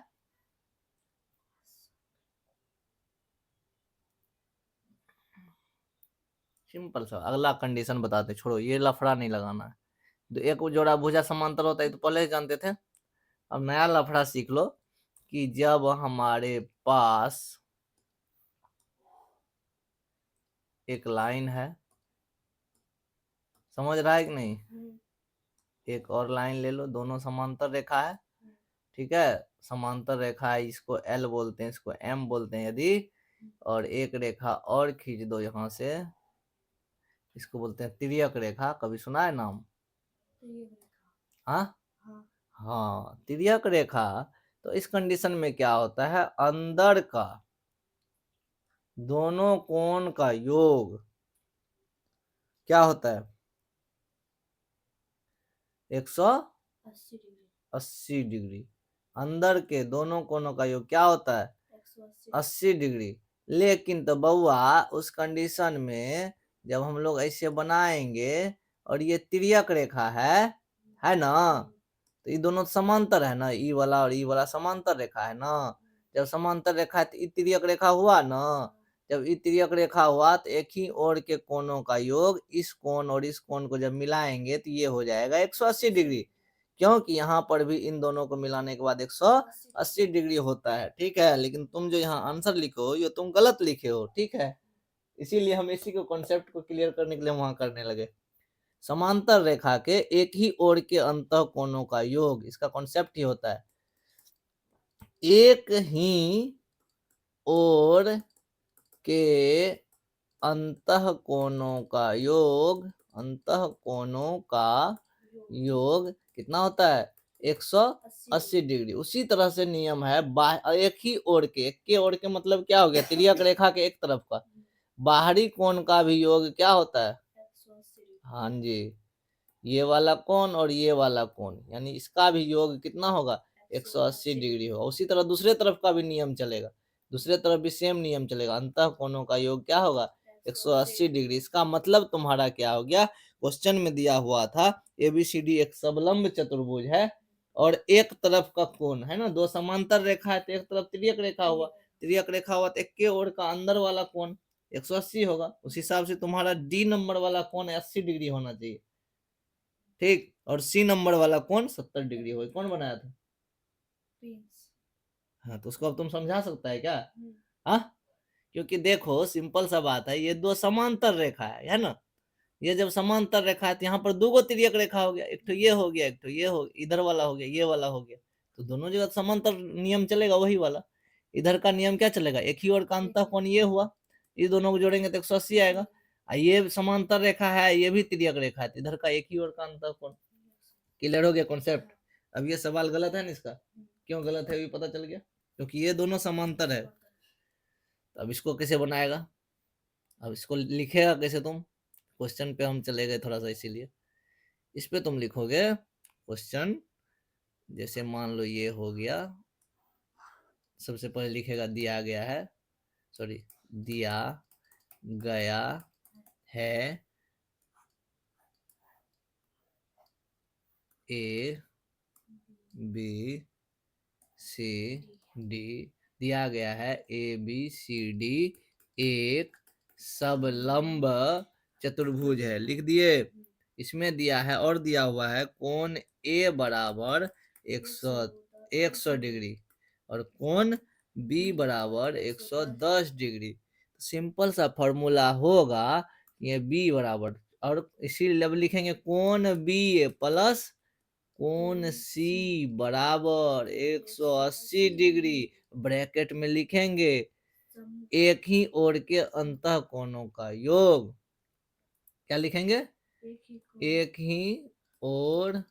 सिंपल सा अगला कंडीशन बताते, छोड़ो ये लफड़ा नहीं लगाना है। एक जोड़ा भुजा समांतर होता है तो पहले ही जानते थे। अब नया लफड़ा सीख लो कि जब हमारे पास एक लाइन है, समझ रहा है कि नहीं, एक और लाइन ले लो, दोनों समांतर रेखा है, ठीक है, समांतर रेखा है, इसको एल बोलते हैं, इसको एम बोलते हैं यदि, और एक रेखा और खींच दो यहां से, इसको बोलते हैं तिर्यक रेखा। कभी सुना है नाम? हाँ हाँ, तिर्यक रेखा। तो इस कंडीशन में क्या होता है, अंदर का दोनों कोण का योग क्या होता है, 180 डिग्री। अंदर के दोनों कोणों का योग क्या होता है, 80 डिग्री। लेकिन तो बउआ उस कंडीशन में जब हम लोग ऐसे बनाएंगे और ये तिर्यक रेखा है ना, तो ये दोनों समांतर है ना, ई वाला और ई वाला समांतर रेखा है ना। जब समांतर रेखा है तो ई तिर्यक रेखा हुआ ना। जब ई तिर्यक रेखा हुआ तो एक ही ओर के कोणों का योग, इस कोण और इस कोण को जब मिलाएंगे तो ये हो जाएगा 180 डिग्री, क्योंकि यहाँ पर भी इन दोनों को मिलाने के बाद 180 डिग्री होता है, ठीक है। लेकिन तुम जो यहाँ आंसर लिखो ये तुम गलत लिखे हो, ठीक है। इसीलिए हम इसी को कॉन्सेप्ट को क्लियर करने के लिए वहां करने लगे। समांतर रेखा के एक ही ओर के अंतः कोणों का योग, इसका कॉन्सेप्ट ही होता है एक ही ओर के अंतः कोणों का योग, अंतः कोणों का योग कितना होता है, 180 डिग्री। उसी तरह से नियम है एक ही ओर के, एक के ओर के मतलब क्या हो गया, तिर्यक रेखा के एक तरफ का बाहरी कोण का भी योग क्या होता है, हाँ जी, ये वाला कोण और ये वाला कोण, यानी इसका भी योग कितना होगा, 180 डिग्री होगा। उसी तरह दूसरे तरफ का भी नियम चलेगा, दूसरे तरफ भी सेम नियम चलेगा, अंतः कोणों का योग क्या होगा, 180 डिग्री। इसका मतलब तुम्हारा क्या हो गया, क्वेश्चन में दिया हुआ था एबीसीडी एक समलंब चतुर्भुज है और एक तरफ का कोण है ना, दो समांतर रेखा है तो एक तरफ तिर्यक रेखा हुआ, तिर्यक रेखा हुआ तो एक के ओर का अंदर वाला कोण 180 होगा। उस हिसाब से तुम्हारा डी नंबर वाला कोण 80 डिग्री होना चाहिए, ठीक। और सी नंबर वाला कोण 70 डिग्री हो, कौन बनाया था, हाँ तो उसको अब तुम समझा सकता है क्या, हाँ, क्योंकि देखो सिंपल सा बात है, ये दो समांतर रेखा है ना, ये जब समांतर रेखा है तो यहाँ पर दो गो तिर्यक रेखा हो गया, एक तो ये हो गया, एक तो ये हो, इधर वाला हो गया, ये वाला हो गया, तो दोनों जगह समांतर नियम चलेगा वही वाला। इधर का नियम क्या चलेगा, एक ही ओर का अंतः कोण ये हुआ, ये दोनों को जोड़ेंगे तो 180 आएगा। ये समांतर रेखा है, ये भी तिर्यक रेखा है, इधर का एक ही ओर का अंतः कोण। क्लियर हो गया कॉन्सेप्ट। अब ये सवाल गलत है ना, इसका क्यों गलत है ये पता चल गया, क्योंकि ये दोनों समांतर है। तो अब इसको कैसे बनाएगा, अब इसको लिखेगा कैसे तुम, क्वेश्चन पे हम चले गए थोड़ा सा, इसीलिए इस पे तुम लिखोगे क्वेश्चन, जैसे मान लो ये हो गया, सबसे पहले लिखेगा दिया गया है, सॉरी दिया गया है ए बी सी डी, दिया गया है ए बी सी डी एक सबलंब चतुर्भुज है, लिख दिए। इसमें दिया है और दिया हुआ है कोण ए बराबर 100 डिग्री और कोण बी बराबर 110 डिग्री। सिंपल सा फॉर्मूला होगा, ये बी बराबर, और इसीलिए अब लिखेंगे कोण बी प्लस कोण सी बराबर 180 डिग्री, ब्रैकेट में लिखेंगे एक ही ओर के अंतः कोणों का योग, क्या लिखेंगे, एक ही ओर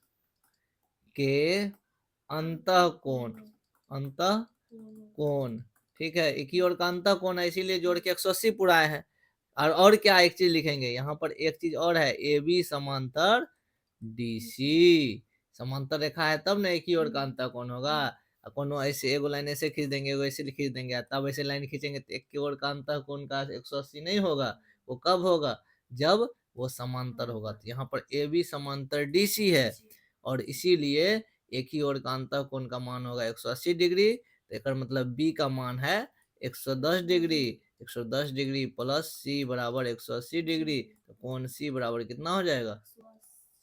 के अंतः कोण, अंतः कोण, ठीक है, एक ही ओर का अंतः कोण है इसीलिए जोड़ के 180 पूरा है। और क्या एक चीज लिखेंगे यहाँ पर, एक चीज और है, ए बी समांतर डीसी, समांतर रेखा है तब ना एक ही ओर का अंतः कोण होगा। कोनो ऐसे एगो लाइन ऐसे खींच देंगे, एगो ऐसे खींच देंगे, तब ऐसे लाइन खींचेंगे तो एक की ओर का अंतः कोण का 180 नहीं होगा। वो कब होगा, जब वो समांतर होगा। तो यहाँ पर ए बी समांतर डीसी है और इसीलिए एक ही ओर का अंतः कोण का मान होगा 180 डिग्री, तो एक मतलब बी का मान है 110 डिग्री, 110 डिग्री प्लस सी बराबर 180 डिग्री, तो कोण सी बराबर कितना हो जाएगा,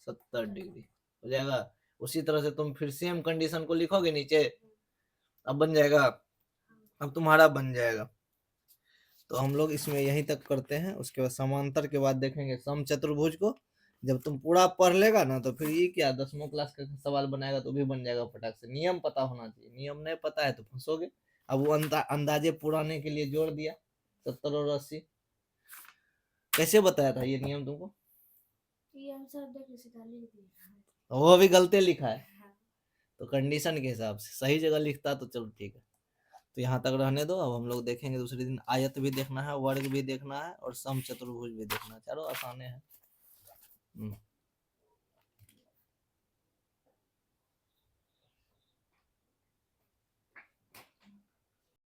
70 डिग्री हो जाएगा। उसी तरह से तुम फिर सेम कंडीशन को लिखोगे नीचे, अब बन जाएगा, अब तुम्हारा बन जाएगा। तो हम लोग इसमें यहीं तक करते हैं, उसके बाद समांतर के बाद देखेंगे समचतुर्भुज को। जब तुम पूरा पढ़ लेगा ना तो फिर ये क्या 10वीं क्लास का सवाल बनाएगा तो भी बन जाएगा फटाक से। नियम पता होना चाहिए, नियम नहीं पता है तो फंसोगे। अब वो अंदाजे पुराने के लिए जोड़ दिया 70 और 80। कैसे बताया था ये नियम तुमको? ये आंसर देख सिताली लिखा है। वो अभी गलती लिखा है, तो कंडीशन के हिसाब से सही जगह लिखता तो चलो ठीक है। तो यहाँ तक रहने दो। अब हम लोग देखेंगे दूसरे दिन, आयत भी देखना है, वर्ग भी देखना है और समचतुर्भुज भी देखना है। चलो आसान है।